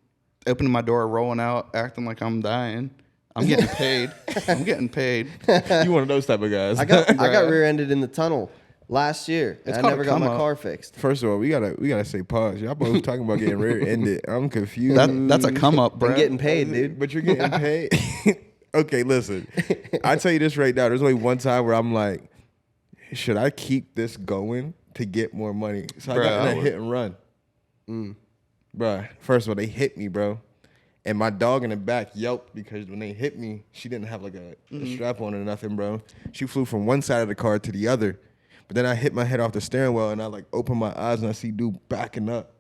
opening my door, rolling out, acting like I'm dying. I'm getting paid. I'm getting paid. You one of those type of guys. I got rear-ended in the tunnel last year. It's I called a never got my come-up. car fixed. First of all, we gotta say pause. Y'all both talking about getting rear-ended. I'm confused. That's a come up, bro. I'm getting paid, dude. But you're getting paid. Okay, listen. I tell you this right now. There's only one time where I'm like, should I keep this going to get more money? So I got in a hit and run. Bruh, first of all, they hit me, bro. And my dog in the back yelped because when they hit me, she didn't have like a strap on or nothing, bro. She flew from one side of the car to the other. But then I hit my head off the steering wheel and I like open my eyes and I see dude backing up.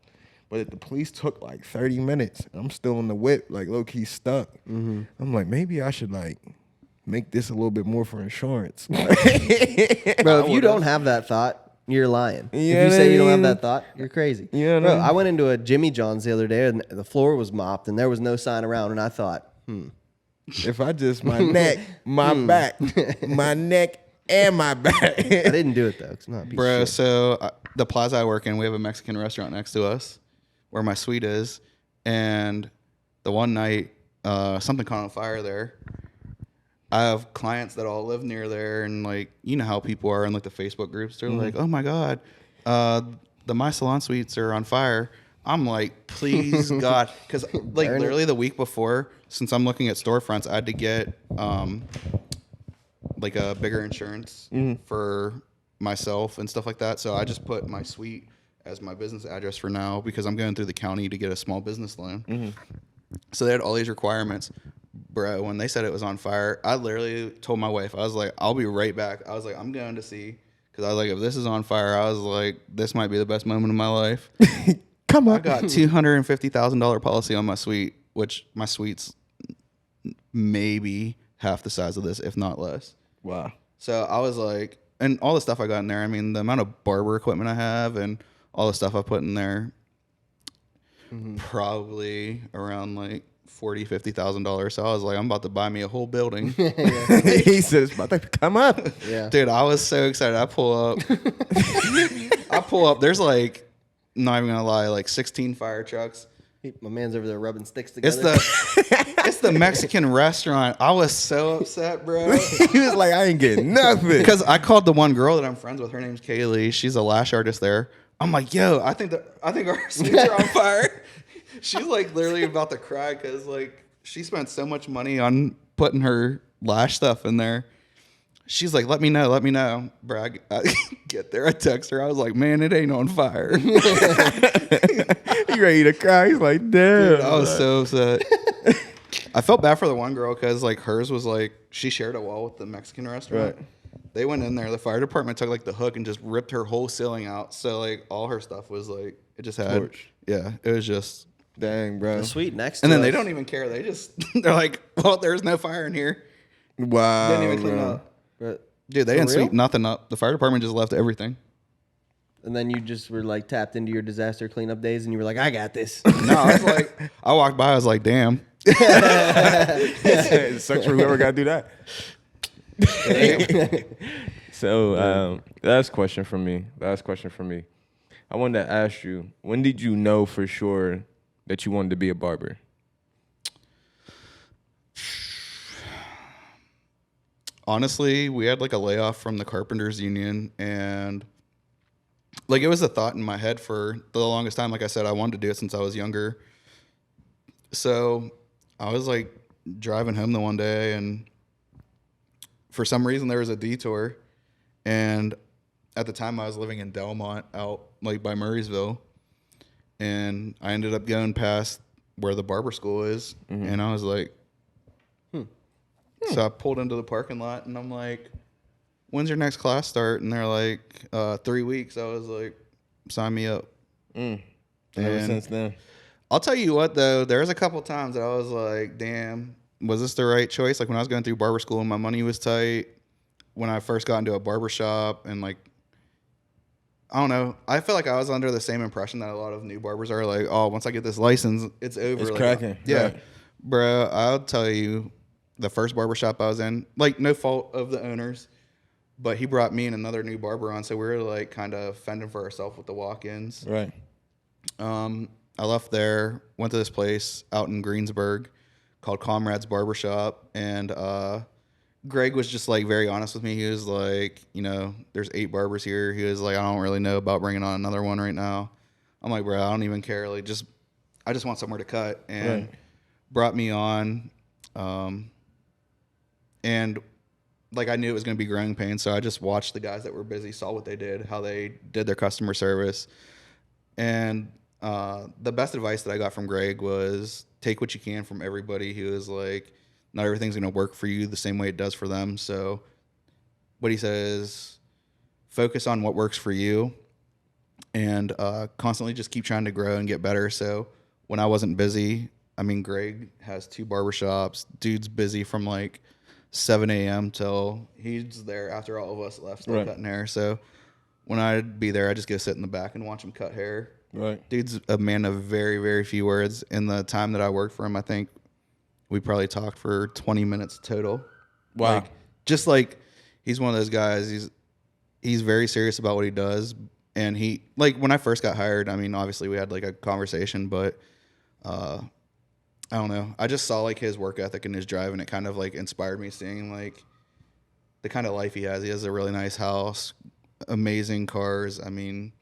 But the police took like 30 minutes. And I'm still in the whip, like low key stuck. I'm like, maybe I should like make this a little bit more for insurance. Bro, if you don't have that thought, you're lying. Yeah, if you say you don't have that thought, you're crazy. Yeah, Bro, no. I went into a Jimmy John's the other day and the floor was mopped and there was no sign around. And I thought, If I just my neck, my back, my neck, and my back. I didn't do it though. 'Cause I'm not a piece of Bro, shit. so the plaza I work in, we have a Mexican restaurant next to us where my suite is. And the one night, something caught on fire there. I have clients that all live near there, and like, you know how people are in like the Facebook groups. They're like, "Oh my god, the My Salon suites are on fire." I'm like, "Please God," because like literally the week before, since I'm looking at storefronts, I had to get like a bigger insurance for myself and stuff like that. So I just put my suite as my business address for now because I'm going through the county to get a small business loan. So they had all these requirements. Bro, when they said it was on fire, I literally told my wife, I was like, I'll be right back. I was like, I'm going to see. Because I was like, if this is on fire, I was like, this might be the best moment of my life. Come on. I got $250,000 policy on my suite, which my suite's maybe half the size of this, if not less. Wow. So I was like, and all the stuff I got in there, I mean, the amount of barber equipment I have and all the stuff I put in there, probably around like $40,000-$50,000. So I was like, I'm about to buy me a whole building. He said it's about to come up. Yeah. Dude, I was so excited. I pull up. There's like, not even gonna lie, like 16 fire trucks. My man's over there rubbing sticks It's together. it's the Mexican restaurant. I was so upset, bro. He was like, I ain't getting nothing. Because I called the one girl that I'm friends with. Her name's Kaylee. She's a lash artist there. I'm like, yo, I think our suits are on fire. She's like literally about to cry because like she spent so much money on putting her lash stuff in there. She's like, let me know. Bro, I get there. I text her. I was like, man, it ain't on fire. He ready to cry. He's like, damn. Dude, I was so upset. I felt bad for the one girl because like hers was like, she shared a wall with the Mexican restaurant. Right. They went in there. The fire department took like the hook and just ripped her whole ceiling out. So like all her stuff was like, it just had, Torch. yeah, it was just. Dang, bro. The suite next to And then us. they don't even care. They just, they're like, well, there's no fire in here. Wow. Didn't even clean bro. up. But- Dude, they For didn't real? sweep nothing up. The fire department just left everything. And then you just were like tapped into your disaster cleanup days and you were like, I got this. No, I was like, I walked by, I was like, damn. It sucks for whoever got to do that. So, last question from me. I wanted to ask you, when did you know for sure that you wanted to be a barber? Honestly, we had like a layoff from the carpenters union, and like it was a thought in my head for the longest time. Like I said, I wanted to do it since I was younger. So I was like driving home the one day, and for some reason there was a detour, and at the time I was living in Delmont, out like by Murraysville, and I ended up going past where the barber school is, and I was like, So I pulled into the parking lot and I'm like, when's your next class start? And they're like, 3 weeks. I was like, sign me up. Ever And since then. I'll tell you what, though, there's a couple times that I was like, damn, was this the right choice? Like when I was going through barber school and my money was tight, when I first got into a barber shop and like, I don't know. I feel like I was under the same impression that a lot of new barbers are like, oh, once I get this license, it's over. It's like, cracking. Yeah. Right. Bro, I'll tell you, the first barbershop I was in, like no fault of the owners, but he brought me and another new barber on. So we were like kind of fending for ourselves with the walk-ins. Right. I left there, went to this place out in Greensburg called Comrade's Barbershop, and Greg was just like very honest with me. He was like, there's 8 barbers here. He was like, I don't really know about bringing on another one right now. I'm like, bro, I don't even care. Like, I just want somewhere to cut, and brought me on. And like I knew it was going to be growing pains, so I just watched the guys that were busy, saw what they did, how they did their customer service, and the best advice that I got from Greg was take what you can from everybody. He was like, not everything's going to work for you the same way it does for them. So what he says, focus on what works for you, and constantly just keep trying to grow and get better. So when I wasn't busy, I mean, Greg has 2 barbershops. Dude's busy from like 7 a.m. till he's there after all of us left still cutting hair. So when I'd be there, I just go sit in the back and watch him cut hair. Right. Dude's a man of very, very few words. In the time that I worked for him, I think we probably talked for 20 minutes total. Wow. Just like he's one of those guys. He's very serious about what he does. And he, like, when I first got hired, I mean, obviously we had like a conversation, but I don't know. I just saw like his work ethic and his drive, and it kind of like inspired me, seeing like the kind of life he has. He has a really nice house, amazing cars. I mean,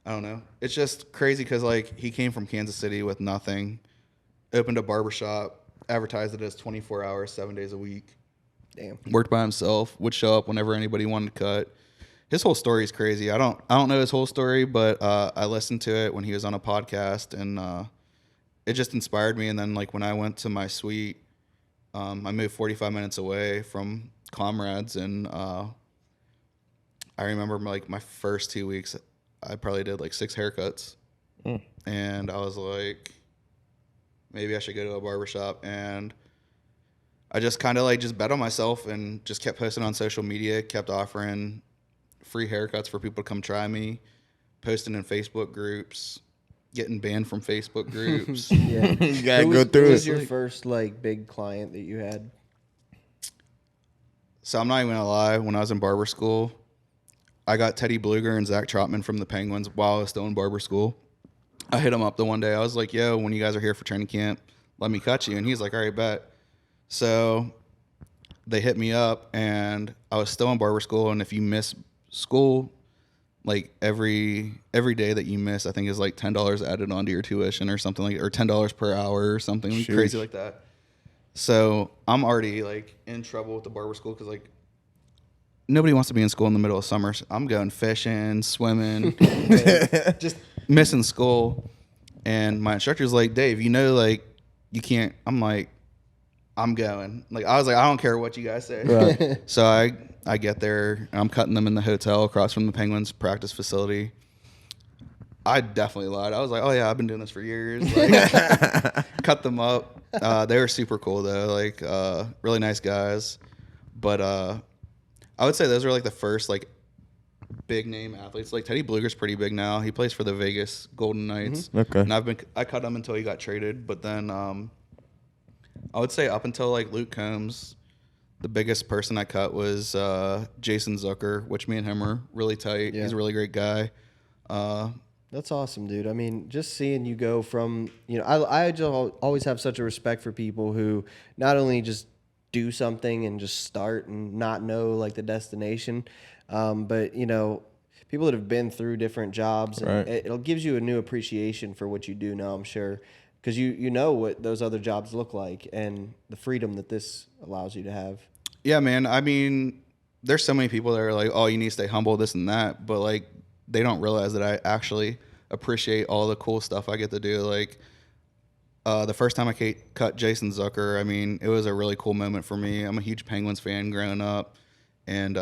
I don't know. It's just crazy because like he came from Kansas City with nothing, opened a barbershop, advertised it as 24 hours, 7 days a week. Damn. Worked by himself, would show up whenever anybody wanted to cut. His whole story is crazy. I don't know his whole story, but I listened to it when he was on a podcast, and it just inspired me. And then like when I went to my suite, I moved 45 minutes away from Comrades, and I remember like my first 2 weeks, I probably did like 6 haircuts. And I was like, maybe I should go to a barbershop. And I just kind of like just bet on myself and just kept posting on social media, kept offering free haircuts for people to come try me, posting in Facebook groups, getting banned from Facebook groups. Yeah. You gotta go through Who it. was your first like big client that you had? So I'm not even gonna lie, when I was in barber school, I got Teddy Bluger and Zach Trotman from the Penguins while I was still in barber school. I hit him up the one day. I was like, yo, when you guys are here for training camp, let me cut you. And he's like, all right, bet. So they hit me up, and I was still in barber school. And if you miss school, like every day that you miss, I think is like $10 added onto your tuition or something, like, or $10 per hour or something crazy like that. So I'm already like in trouble with the barber school because like nobody wants to be in school in the middle of summer. So I'm going fishing, swimming, just missing school. And my instructor's like, Dave, like you can't. I'm like, I'm going. Like I was like, I don't care what you guys say. Right. So I get there, and I'm cutting them in the hotel across from the Penguins practice facility. I definitely lied. I was like, oh yeah, I've been doing this for years. Like, cut them up. They were super cool though, like really nice guys. But I would say those were like the first like big name athletes. Like Teddy Bluger's pretty big now. He plays for the Vegas Golden Knights. Mm-hmm. Okay. And I cut him until he got traded. But then I would say up until like Luke Combs, the biggest person I cut was Jason Zucker, which me and him are really tight. Yeah. He's a really great guy. That's awesome, dude. I mean, just seeing you go from, I just always have such a respect for people who not only just do something and just start and not know like the destination, but people that have been through different jobs, and Right. it gives you a new appreciation for what you do now, I'm sure, because you know what those other jobs look like and the freedom that this allows you to have. Yeah, man. I mean, there's so many people that are like, oh, you need to stay humble, this and that. But like, they don't realize that I actually appreciate all the cool stuff I get to do. Like the first time I cut Jason Zucker, I mean, it was a really cool moment for me. I'm a huge Penguins fan growing up, and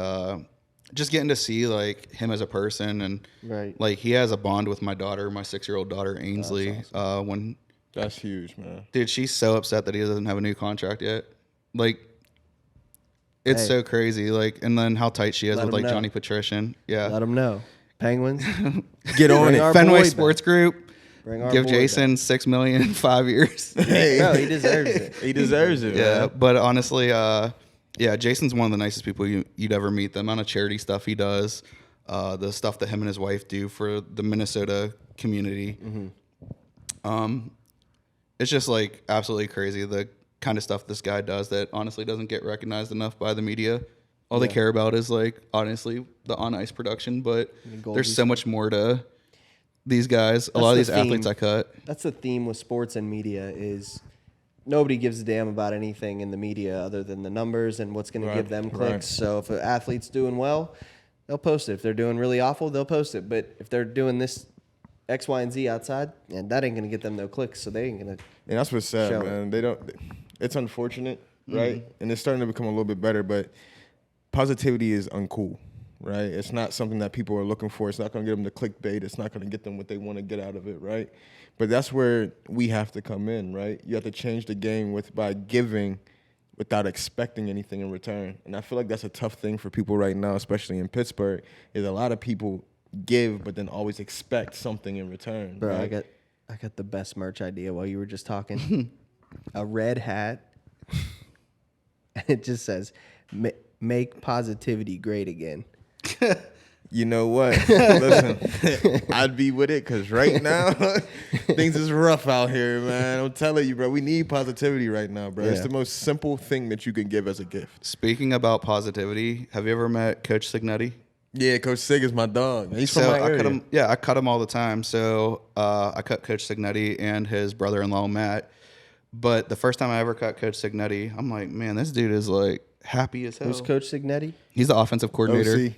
just getting to see like him as a person, and Right. like he has a bond with my daughter, my 6-year-old daughter Ainsley. When That's huge, man. dude, she's so upset that he doesn't have a new contract yet. Like, it's Hey. so crazy. Like, and then how tight she is Let with him like know. Johnny Patrician. Yeah. Let them know. Penguins, Get on Bring it. our Fenway boy Sports Group. bring our Give boy Jason $6 million in 5 years. Bro, he deserves it. He deserves it. Yeah, man. but honestly, yeah, Jason's one of the nicest people you'd ever meet. The amount of charity stuff he does, the stuff that him and his wife do for the Minnesota community, It's just like absolutely crazy the kind of stuff this guy does that honestly doesn't get recognized enough by the media. All they care about is like honestly the on ice production, but there's so much more to these guys. A lot of these athletes I cut. That's the theme with sports and media is nobody gives a damn about anything in the media other than the numbers and what's going to give them clicks. So if an athlete's doing well, they'll post it. If they're doing really awful, they'll post it. But if they're doing this X, Y, and Z outside, and that ain't going to get them no clicks, so they ain't going to. And that's what's sad, man. They don't. It's unfortunate, right? And it's starting to become a little bit better, but positivity is uncool, right? It's not something that people are looking for. It's not going to get them the clickbait. It's not going to get them what they want to get out of it, right? But that's where we have to come in, right? You have to change the game by giving without expecting anything in return. And I feel like that's a tough thing for people right now, especially in Pittsburgh, is a lot of people give but then always expect something in return. Bro, right? I got the best merch idea while you were just talking. A red hat. And it just says, make positivity great again. You know what? Listen, I'd be with it because right now, things is rough out here, man. I'm telling you, bro. We need positivity right now, bro. Yeah. It's the most simple thing that you can give as a gift. Speaking about positivity, have you ever met Coach Signetti? Yeah, Coach Sig is my dog. He's from my area. I cut him all the time. So I cut Coach Signetti and his brother-in-law, Matt. But the first time I ever cut Coach Signetti, I'm like, man, this dude is like happy as hell. Who's Coach Signetti? He's the offensive coordinator. OC.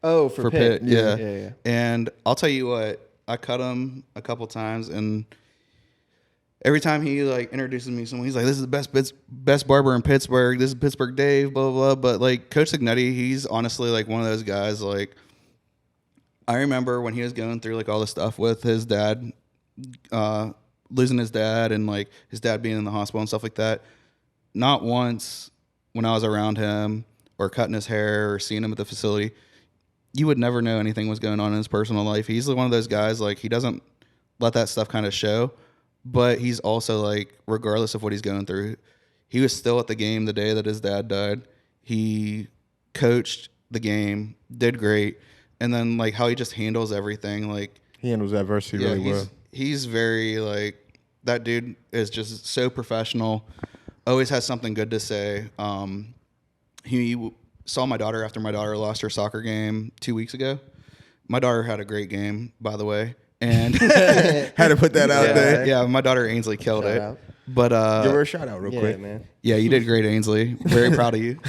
Oh, for Pitt. Yeah. And I'll tell you what, I cut him a couple times, and every time he like introduces me to someone, he's like, "This is the best barber in Pittsburgh. This is Pittsburgh Dave." Blah blah blah. But like Coach Signetti, he's honestly like one of those guys. Like I remember when he was going through like all the stuff with his dad, losing his dad, and like his dad being in the hospital and stuff like that. Not once when I was around him or cutting his hair or seeing him at the facility, you would never know anything was going on in his personal life. He's one of those guys, like, he doesn't let that stuff kind of show, but he's also, like, regardless of what he's going through, he was still at the game the day that his dad died. He coached the game, did great, and then, like, how he just handles everything, like... He handles adversity really well. He's very, like... That dude is just so professional, always has something good to say. He saw my daughter after my daughter lost her soccer game 2 weeks ago. My daughter had a great game, by the way, and had to put that out there. Yeah, my daughter Ainsley killed it. Out. But give her a shout out real quick, man. Yeah, you did great, Ainsley. Very proud of you.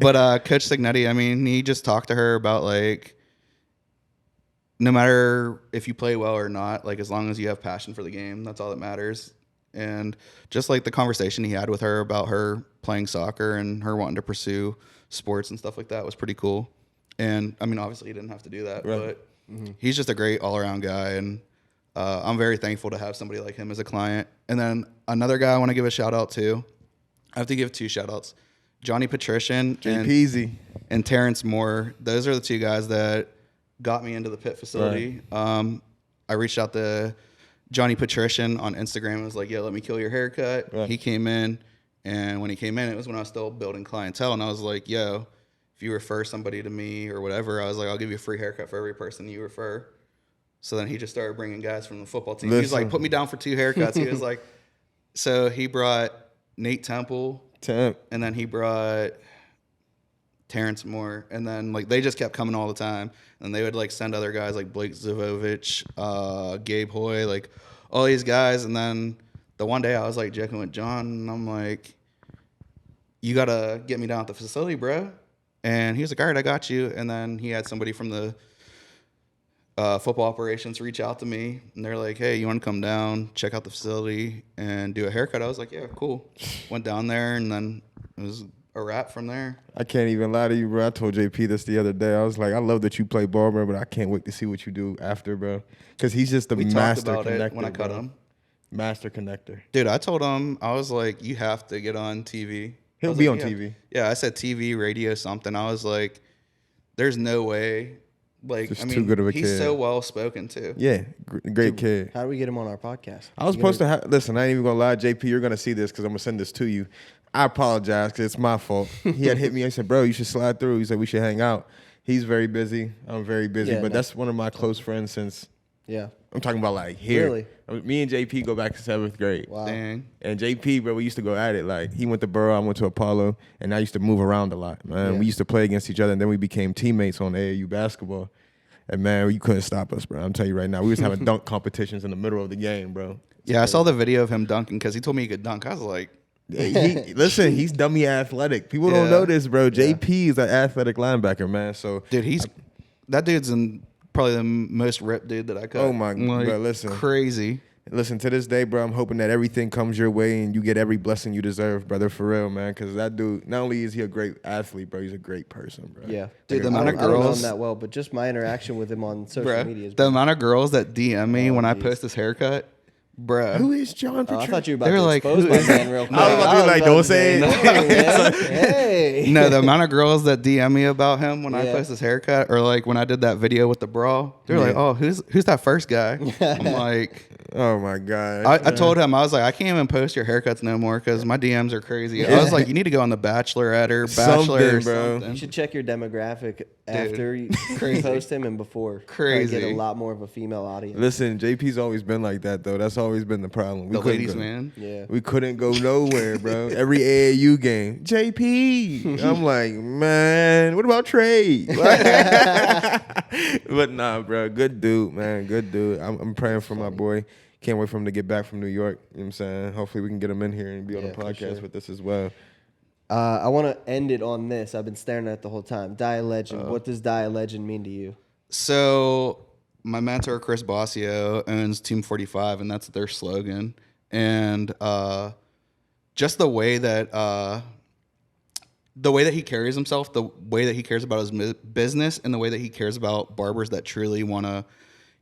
But Coach Signetti, I mean, he just talked to her about like, no matter if you play well or not, like as long as you have passion for the game, that's all that matters. And just like the conversation he had with her about her playing soccer and her wanting to pursue sports and stuff like that was pretty cool. And I mean, obviously he didn't have to do that, but he's just a great all-around guy. And I'm very thankful to have somebody like him as a client. And then another guy I want to give a shout out to, I have to give two shout outs, Johnny Patrician and Terrence Moore. Those are the two guys that got me into the Pitt facility. Right. I reached out to Johnny Patrician on Instagram and was like, "Yo, let me kill your haircut." Right. He came in, and when he came in, it was when I was still building clientele, and I was like, "Yo, if you refer somebody to me or whatever," I was like, "I'll give you a free haircut for every person you refer." So then he just started bringing guys from the football team. He was like, "Put me down for 2 haircuts." He was like, so he brought Nate Temple, and then he brought Terrence Moore, and then like they just kept coming all the time, and they would like send other guys like Blake Zavovich, Gabe Hoy, like all these guys. And then the one day I was like joking with John, and I'm like, "You gotta get me down at the facility, bro." And he was like, "All right, I got you." And then he had somebody from the football operations reach out to me, and they're like, "Hey, you want to come down, check out the facility, and do a haircut?" I was like, "Yeah, cool." Went down there, and then it was a wrap from there. I can't even lie to you, bro. I told JP this the other day. I was like, I love that you play ball, bro, but I can't wait to see what you do after, bro. Because he's just the master connector. It when I cut him. Master connector. Dude, I told him, I was like, you have to get on TV. He'll be on TV. Yeah, I said TV, radio, something. I was like, there's no way. Like, just too good of a kid. He's so well spoken too. Yeah, great kid. How do we get him on our podcast? I was supposed to listen, I ain't even gonna lie, JP, you're gonna see this because I'm gonna send this to you. I apologize because it's my fault. He had hit me. I said, "Bro, you should slide through." He said, "We should hang out." He's very busy. I'm very busy, but that's one of my close friends since Yeah. I'm talking about like here. Really? Me and JP go back to 7th grade. Wow. Dang. And JP, bro, we used to go at it. Like, he went to Borough, I went to Apollo, and I used to move around a lot, man. Yeah. We used to play against each other, and then we became teammates on AAU basketball. And, man, you couldn't stop us, bro. I'm telling you right now. We was having dunk competitions in the middle of the game, bro. Yeah, I saw the video of him dunking because he told me he could dunk. I was like, Listen, he's dummy athletic. People don't know this, bro. JP is an athletic linebacker, man. So, dude, that dude's probably the most ripped dude that I cut. Oh, my God, bro, listen. Crazy. Listen, to this day, bro, I'm hoping that everything comes your way and you get every blessing you deserve, brother, for real, man. Because that dude, not only is he a great athlete, bro, he's a great person, bro. Yeah. Dude, the I amount of don't know him girls, that well, but just my interaction with him on social media is the amount of girls that DM me when I geez. post this haircut, bruh. Who is John Oh, I Patrick? thought you were They about were to like, expose who my is- man real quick. I was about to be like, don't say it. No, man. Hey. No, the amount of girls that DM me about him when I Yeah. post his haircut, or like when I did that video with the bra, they're like, "Oh, who's that first guy?" I'm like, Oh, my God. I told him, I was like, I can't even post your haircuts no more because my DMs are crazy. I was like, you need to go on the Bachelorette or Bachelor or Something, bro. something. You should check your demographic after you post him and before. Crazy. Probably get a lot more of a female audience. Listen, JP's always been like that, though. That's always been the problem. We The couldn't ladies, go- man. Yeah. We couldn't go nowhere, bro. Every AAU game, JP. I'm like, man, what about Trey? But nah, bro, good dude, man, good dude. I'm praying for my boy. Can't wait for him to get back from New York. You know what I'm saying? Hopefully we can get him in here and be on Yeah, the for podcast sure. with us as well. I want to end it on this. I've been staring at it the whole time. Die a legend. What does die a legend mean to you? So my mentor Chris Bossio owns Team 45, and that's their slogan. And just the way that he carries himself, the way that he cares about his business, and the way that he cares about barbers that truly want to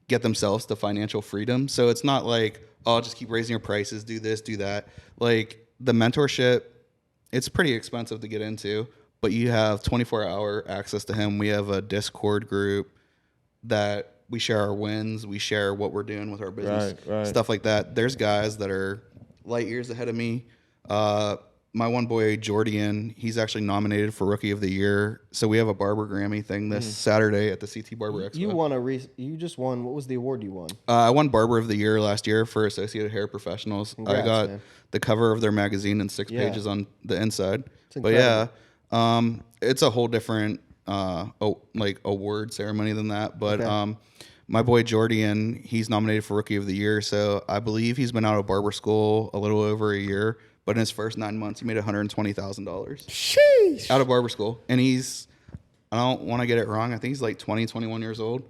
get themselves to financial freedom. So it's not like, oh, just keep raising your prices, do this, do that. Like the mentorship, it's pretty expensive to get into, but you have 24-hour access to him. We have a Discord group that we share our wins, we share what we're doing with our business, Right. stuff like that. There's guys that are light years ahead of me. My one boy, Jordan, he's actually nominated for Rookie of the Year. So we have a Barber Grammy thing this Saturday at the CT Barber Expo. You just won. What was the award you won? I won Barber of the Year last year for Associated Hair Professionals. Congrats, I got man. the cover of their magazine and 6 Yeah. pages on the inside. It's But yeah, it's a whole different award ceremony than that. But Okay. my boy Jordan, he's nominated for Rookie of the Year. So I believe he's been out of barber school a little over a year. But in his first 9 months, he made $120,000 Sheesh. out of barber school. And I don't want to get it wrong, I think he's like 20, 21 years old.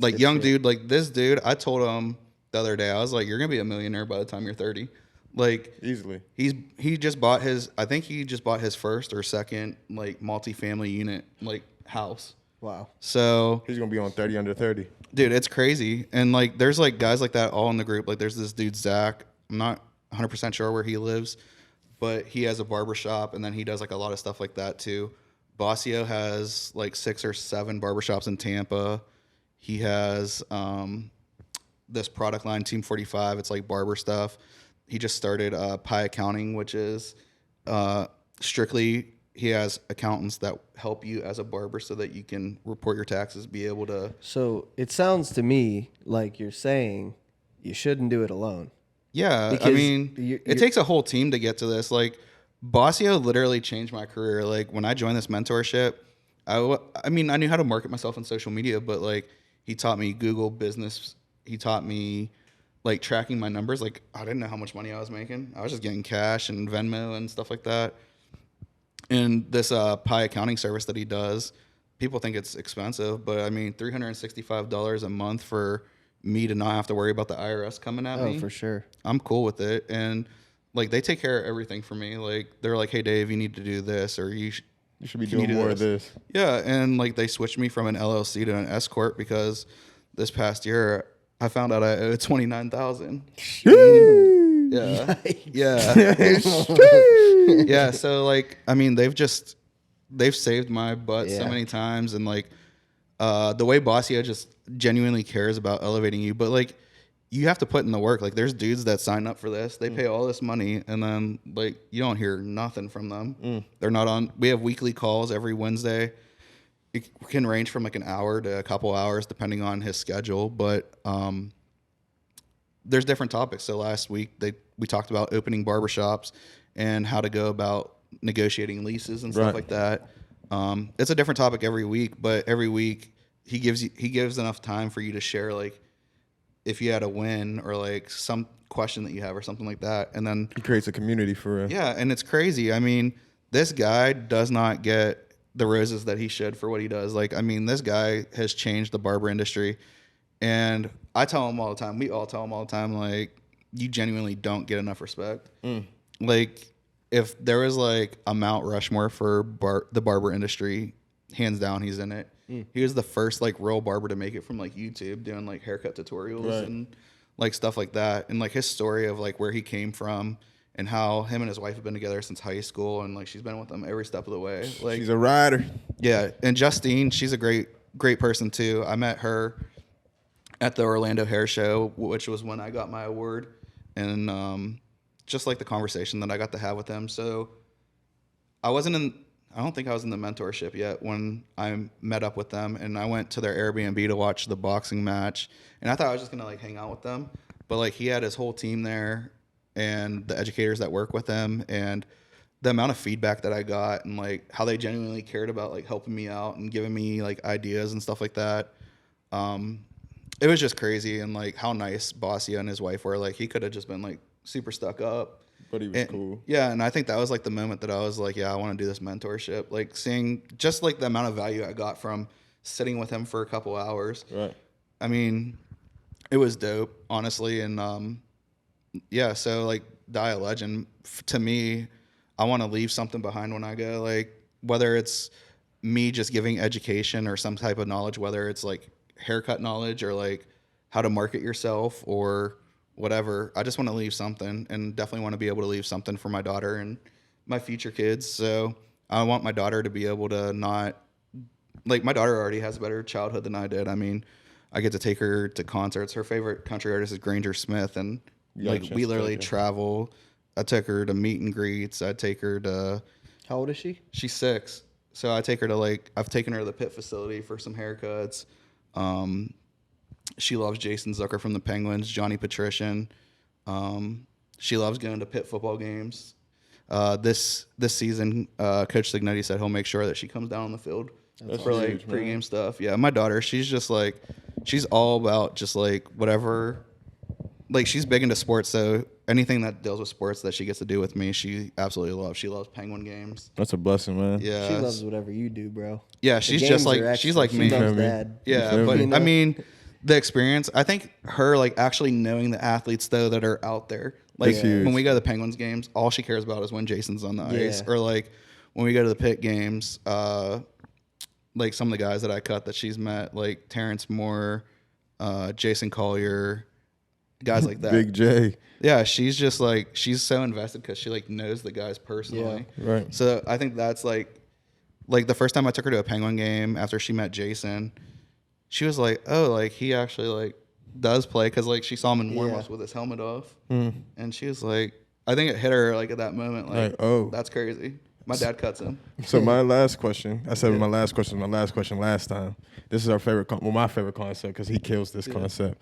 Like Good young shit. dude, like this dude, I told him the other day, I was like, you're going to be a millionaire by the time you're 30. Like Easily. he just bought his first or second like multifamily unit like house. Wow. So He's going to be on 30 under 30. dude, it's crazy. And like there's like guys like that all in the group. Like there's this dude Zach. I'm not 100% sure where he lives, but he has a barber shop, and then he does like a lot of stuff like that too. Bossio has like 6 or 7 barbershops in Tampa. He has this product line, Team 45. It's like barber stuff. He just started Pi Accounting, which is strictly, he has accountants that help you as a barber so that you can report your taxes, be able to. So it sounds to me like you're saying you shouldn't do it alone. Yeah, I Because mean, you're- it takes a whole team to get to this. Like, Bossio literally changed my career. Like, when I joined this mentorship, I mean, I knew how to market myself on social media, but like, he taught me Google business. He taught me like tracking my numbers. Like, I didn't know how much money I was making. I was just getting cash and Venmo and stuff like that. And this Pi accounting service that he does, people think it's expensive, but I mean, $365 a month for me to not have to worry about the IRS coming at me. Oh, for sure. I'm cool with it. And like, they take care of everything for me. Like, they're like, hey, Dave, you need to do this, or You should be Can you doing do more of this. Yeah. And like, they switched me from an LLC to an S Corp because this past year I found out I owed $29,000. Yeah. Yeah. Yeah. So like, I mean, they've saved my butt so Yeah. many times. And like, the way Bossio just genuinely cares about elevating you, but like, you have to put in the work. Like, there's dudes that sign up for this, they pay all this money, and then like, you don't hear nothing from them. They're not on. We have weekly calls every Wednesday, it can range from like an hour to a couple hours depending on his schedule. But there's different topics. So last week we talked about opening barbershops and how to go about negotiating leases and stuff like that. It's a different topic every week, but every week he gives enough time for you to share like if you had a win or like some question that you have or something like that. And then He creates a community for real. yeah, and it's crazy. I mean, this guy does not get the roses that he should for what he does. Like, I mean, this guy has changed the barber industry. And I tell him all the time, we all tell him all the time, like, you genuinely don't get enough respect. Like, if there was like a Mount Rushmore for the barber industry, hands down, he's in it. He was the first like real barber to make it from like YouTube, doing like haircut tutorials and like stuff like that. And like his story of like where he came from and how him and his wife have been together since high school, and like she's been with him every step of the way. Like She's a rider. yeah, and Justine, she's a great person too. I met her at the Orlando Hair Show, which was when I got my award, and just like the conversation that I got to have with them. So I don't think I was in the mentorship yet when I met up with them, and I went to their Airbnb to watch the boxing match, and I thought I was just gonna like hang out with them, but like he had his whole team there and the educators that work with him, and the amount of feedback that I got and like how they genuinely cared about like helping me out and giving me like ideas and stuff like that. It was just crazy, and like how nice Bossy and his wife were. Like he could have just been like super stuck up. But he was cool. Yeah, and I think that was like the moment that I was like, yeah, I want to do this mentorship. Like seeing just like the amount of value I got from sitting with him for a couple hours. Right. I mean, it was dope, honestly. And yeah, so like Die a Legend, to me, I want to leave something behind when I go. Like whether it's me just giving education or some type of knowledge, whether it's like haircut knowledge or like how to market yourself or whatever. I just want to leave something, and definitely want to be able to leave something for my daughter and my future kids. So I want my daughter to be able to not like, my daughter already has a better childhood than I did. I mean, I get to take her to concerts. Her favorite country artist is Granger Smith, and like we literally travel. I took her to meet and greets. I take her to. How old is she? She's 6. So I take her to like, I've taken her to the Pitt facility for some haircuts. She loves Jason Zucker from the Penguins, Johnny Patrician. She loves going to Pitt football games. This season, Coach Signetti said he'll make sure that she comes down on the field for like huge, pregame stuff. Yeah, my daughter, she's just like, she's all about just like whatever. Like she's big into sports, so anything that deals with sports that she gets to do with me, she absolutely loves. She loves Penguin games. That's a blessing, man. Yeah, She loves whatever you do, bro. yeah, The she's games just like are she's extra. like She me. loves Dad. Yeah, but You know? I mean, the experience. I think her like actually knowing the athletes though that are out there. Like That's huge. when we go to the Penguins games, all she cares about is when Jason's on the ice, Yeah. or like when we go to the Pitt games. Like some of the guys that I cut that she's met, like Terrence Moore, Jason Collier, guys like that. Big J. Yeah, she's just like, she's so invested because she like knows the guys personally. Yeah. Right. So I think that's like the first time I took her to a Penguin game after she met Jason, she was like, oh, like he actually like does play, because like she saw him in warm-ups with his helmet off, and she was like, I think it hit her like at that moment, like, oh, that's crazy. My dad cuts him. So my last question, I said my last question last time. This is our favorite, my favorite concept, because he kills this concept.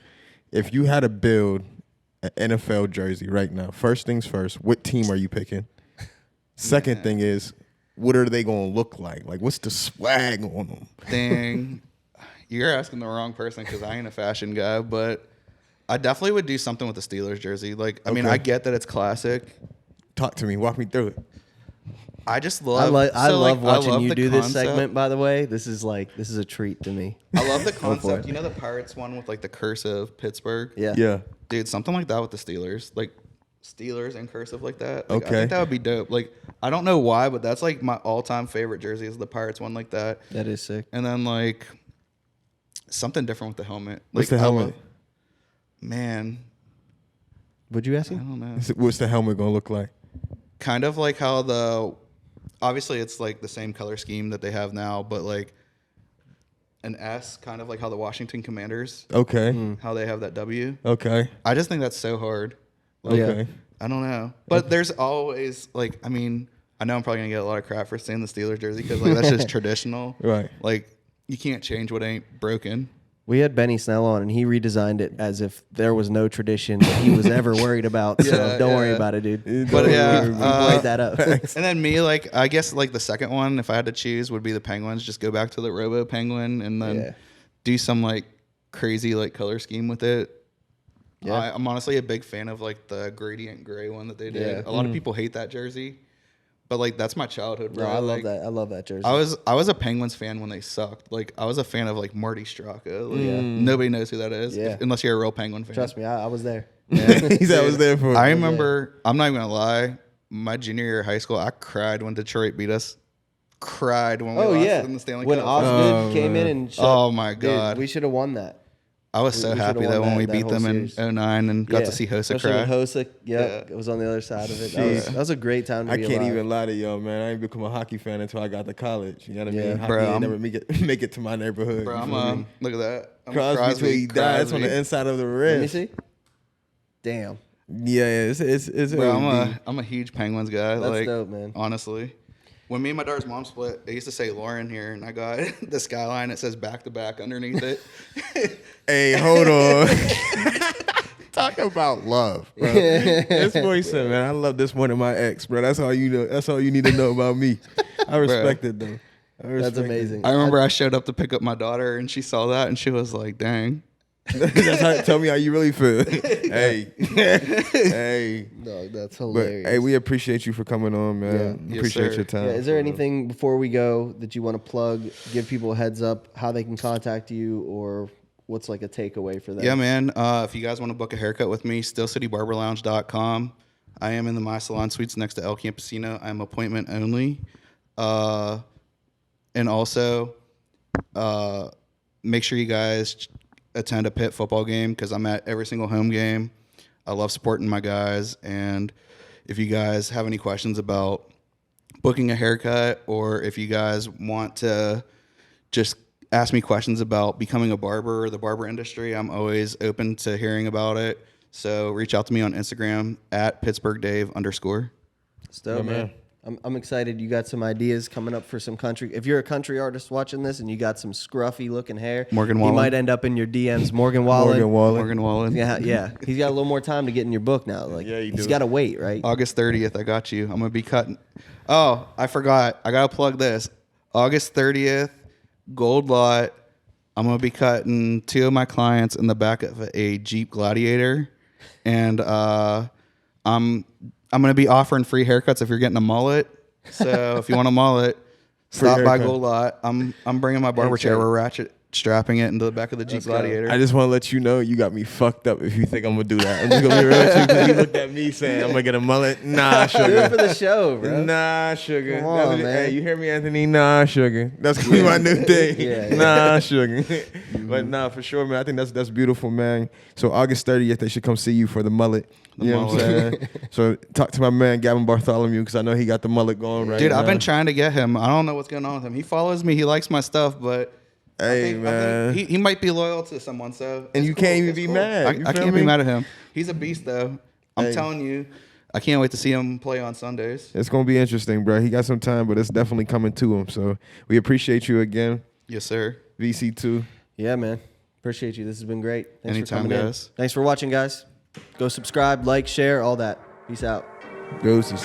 If you had to build an NFL jersey right now, first things first, what team are you picking? Second thing is, what are they going to look like? Like, what's the swag on them? Dang. You're asking the wrong person, because I ain't a fashion guy, but I definitely would do something with the Steelers jersey. Like, I mean, I get that it's classic. Talk to me. Walk me through it. I just love. I love watching you the do this concept. segment. By the way, this is a treat to me. I love the for concept. it. You know the Pirates one with like the cursive Pittsburgh? Yeah. Yeah. Dude, something like that with the Steelers. Like Steelers and cursive like that. Like, I Okay. think that would be dope. Like, I don't know why, but that's like my all-time favorite jersey is the Pirates one like that. That is sick. And then like something different with the helmet. What's Like, the helmet? Man, Would you ask I him? don't know. What's the helmet going to look like? Kind of like how obviously it's like the same color scheme that they have now, but like an S, kind of like how the Washington Commanders, Okay. how they have that W. Okay. I just think that's so hard. Okay. I don't know. But there's always like, I mean, I know I'm probably gonna get a lot of crap for saying the Steelers jersey because like that's just traditional. Right. Like you can't change what ain't broken. We had Benny Snell on, and he redesigned it as if there was no tradition that he was ever worried about. So Yeah, don't worry yeah. about it, dude. But yeah, we played that up. And then me, like, I guess like the second one, if I had to choose, would be the Penguins. Just go back to the Robo Penguin and then Yeah. do some like crazy like color scheme with it. Yeah. I'm honestly a big fan of like the gradient gray one that they did. Yeah. A lot of people hate that jersey, but like that's my childhood. No, Bro. I love Like, that. I love that jersey. I was a Penguins fan when they sucked. Like I was a fan of like Marty Straka. Like, nobody knows who that is Yeah. unless you're a real Penguin fan. Trust me, I was there. He said I was there for. I remember. I'm not even gonna lie. My junior year of high school, I cried when Detroit beat us. Cried when we Oh lost yeah, in the Stanley when Cup. Osgood came in and Oh, my dude, God. we should have won that. I was so we happy should've that won when we that beat whole them in series. 09 and got Yeah. to see Hossa Especially cry. when Hossa, Yeah. it was on the other side of it. That was a great time to I be can't alive. even lie to y'all, man. I ain't become a hockey fan until I got to college. You know what I Yeah. mean? Hockey Bro, ain't never make it to my neighborhood. Bro, you I'm feel me? look at that. I'm Crosby till he dies on the Crosby. inside of the Let rim. me see. Damn, Yeah, it's Bro, OD. I'm a huge Penguins guy. that's like dope, man. honestly. When me and my daughter's mom split, they used to say Lauren here, and I got the skyline. It says back to back underneath it. Hey, hold on. Talk about love, bro. This boy said, man, I love this more than my ex, bro. That's all you know. That's all you need to know about me. I respect it, though. I That's respect it. amazing. I remember I showed up to pick up my daughter, and she saw that, and she was like, "Dang." That's how, tell me how you really feel. Hey, hey. No, that's But hilarious. hey, we appreciate you for coming on, man. Yes, Appreciate sir. your time. Yeah, is there anything before we go that you want to plug? Give people a heads up how they can contact you, or what's like a takeaway for them? Yeah, man. If you guys want to book a haircut with me, stillcitybarberlounge.com. I am in the My Salon Suites next to El Campesino. I'm appointment only. And also, make sure you guys attend a Pitt football game because I'm at every single home game. I love supporting my guys. And if you guys have any questions about booking a haircut, or if you guys want to just ask me questions about becoming a barber or the barber industry, I'm always open to hearing about it. So reach out to me on Instagram at Pittsburgh Dave _. It's dope, Yeah, man. man. I'm excited. You got some ideas coming up for some country. If you're a country artist watching this and you got some scruffy looking hair, Morgan he Wallen. might end up in your DMs. Morgan Wallen. Morgan Wallen. Yeah, yeah. He's got a little more time to get in your book now. Like, Yeah, he he's do. got to wait, right? August 30th, I got you. I'm going to be cutting. Oh, I forgot. I got to plug this. August 30th, Gold Lot. I'm going to be cutting 2 of my clients in the back of a Jeep Gladiator. And I'm going to be offering free haircuts if you're getting a mullet. So if you want a mullet, stop by haircut. Gold Lot. I'm bringing my barber chair. great. We're ratchet strapping it into the back of the Jeep Let's go. Gladiator. I just want to let you know you got me fucked up if you think I'm gonna do that. I'm just gonna be real with you because you looked at me saying I'm gonna get a mullet. Nah, Do it for sugar. the show, bro. Nah, sugar. Come on, That's what- man. Hey, you hear me, Anthony? Nah, sugar. That's gonna be my new thing. Yeah. Nah, sugar. But nah, for sure, man. I think that's beautiful, man. So August 30th, they should come see you for the mullet. You know what I'm saying? So talk to my man Gavin Bartholomew because I know he got the mullet going right Dude, now. I've been trying to get him. I don't know what's going on with him. He follows me. He likes my stuff, but Hey, I think man. he might be loyal to someone. So And it's you cool. can't even It's be cool. mad. You I feel can't me? be mad at him. He's a beast, though. I'm Hey. telling you. I can't wait to see him play on Sundays. It's gonna be interesting, bro. He got some time, but it's definitely coming to him. So we appreciate you again, Yes, sir. VC2. Yeah, man. Appreciate you. This has been great. Thanks Anytime, for coming guys. in. Thanks for watching, guys. Go subscribe, like, share, all that. Peace out. Doses.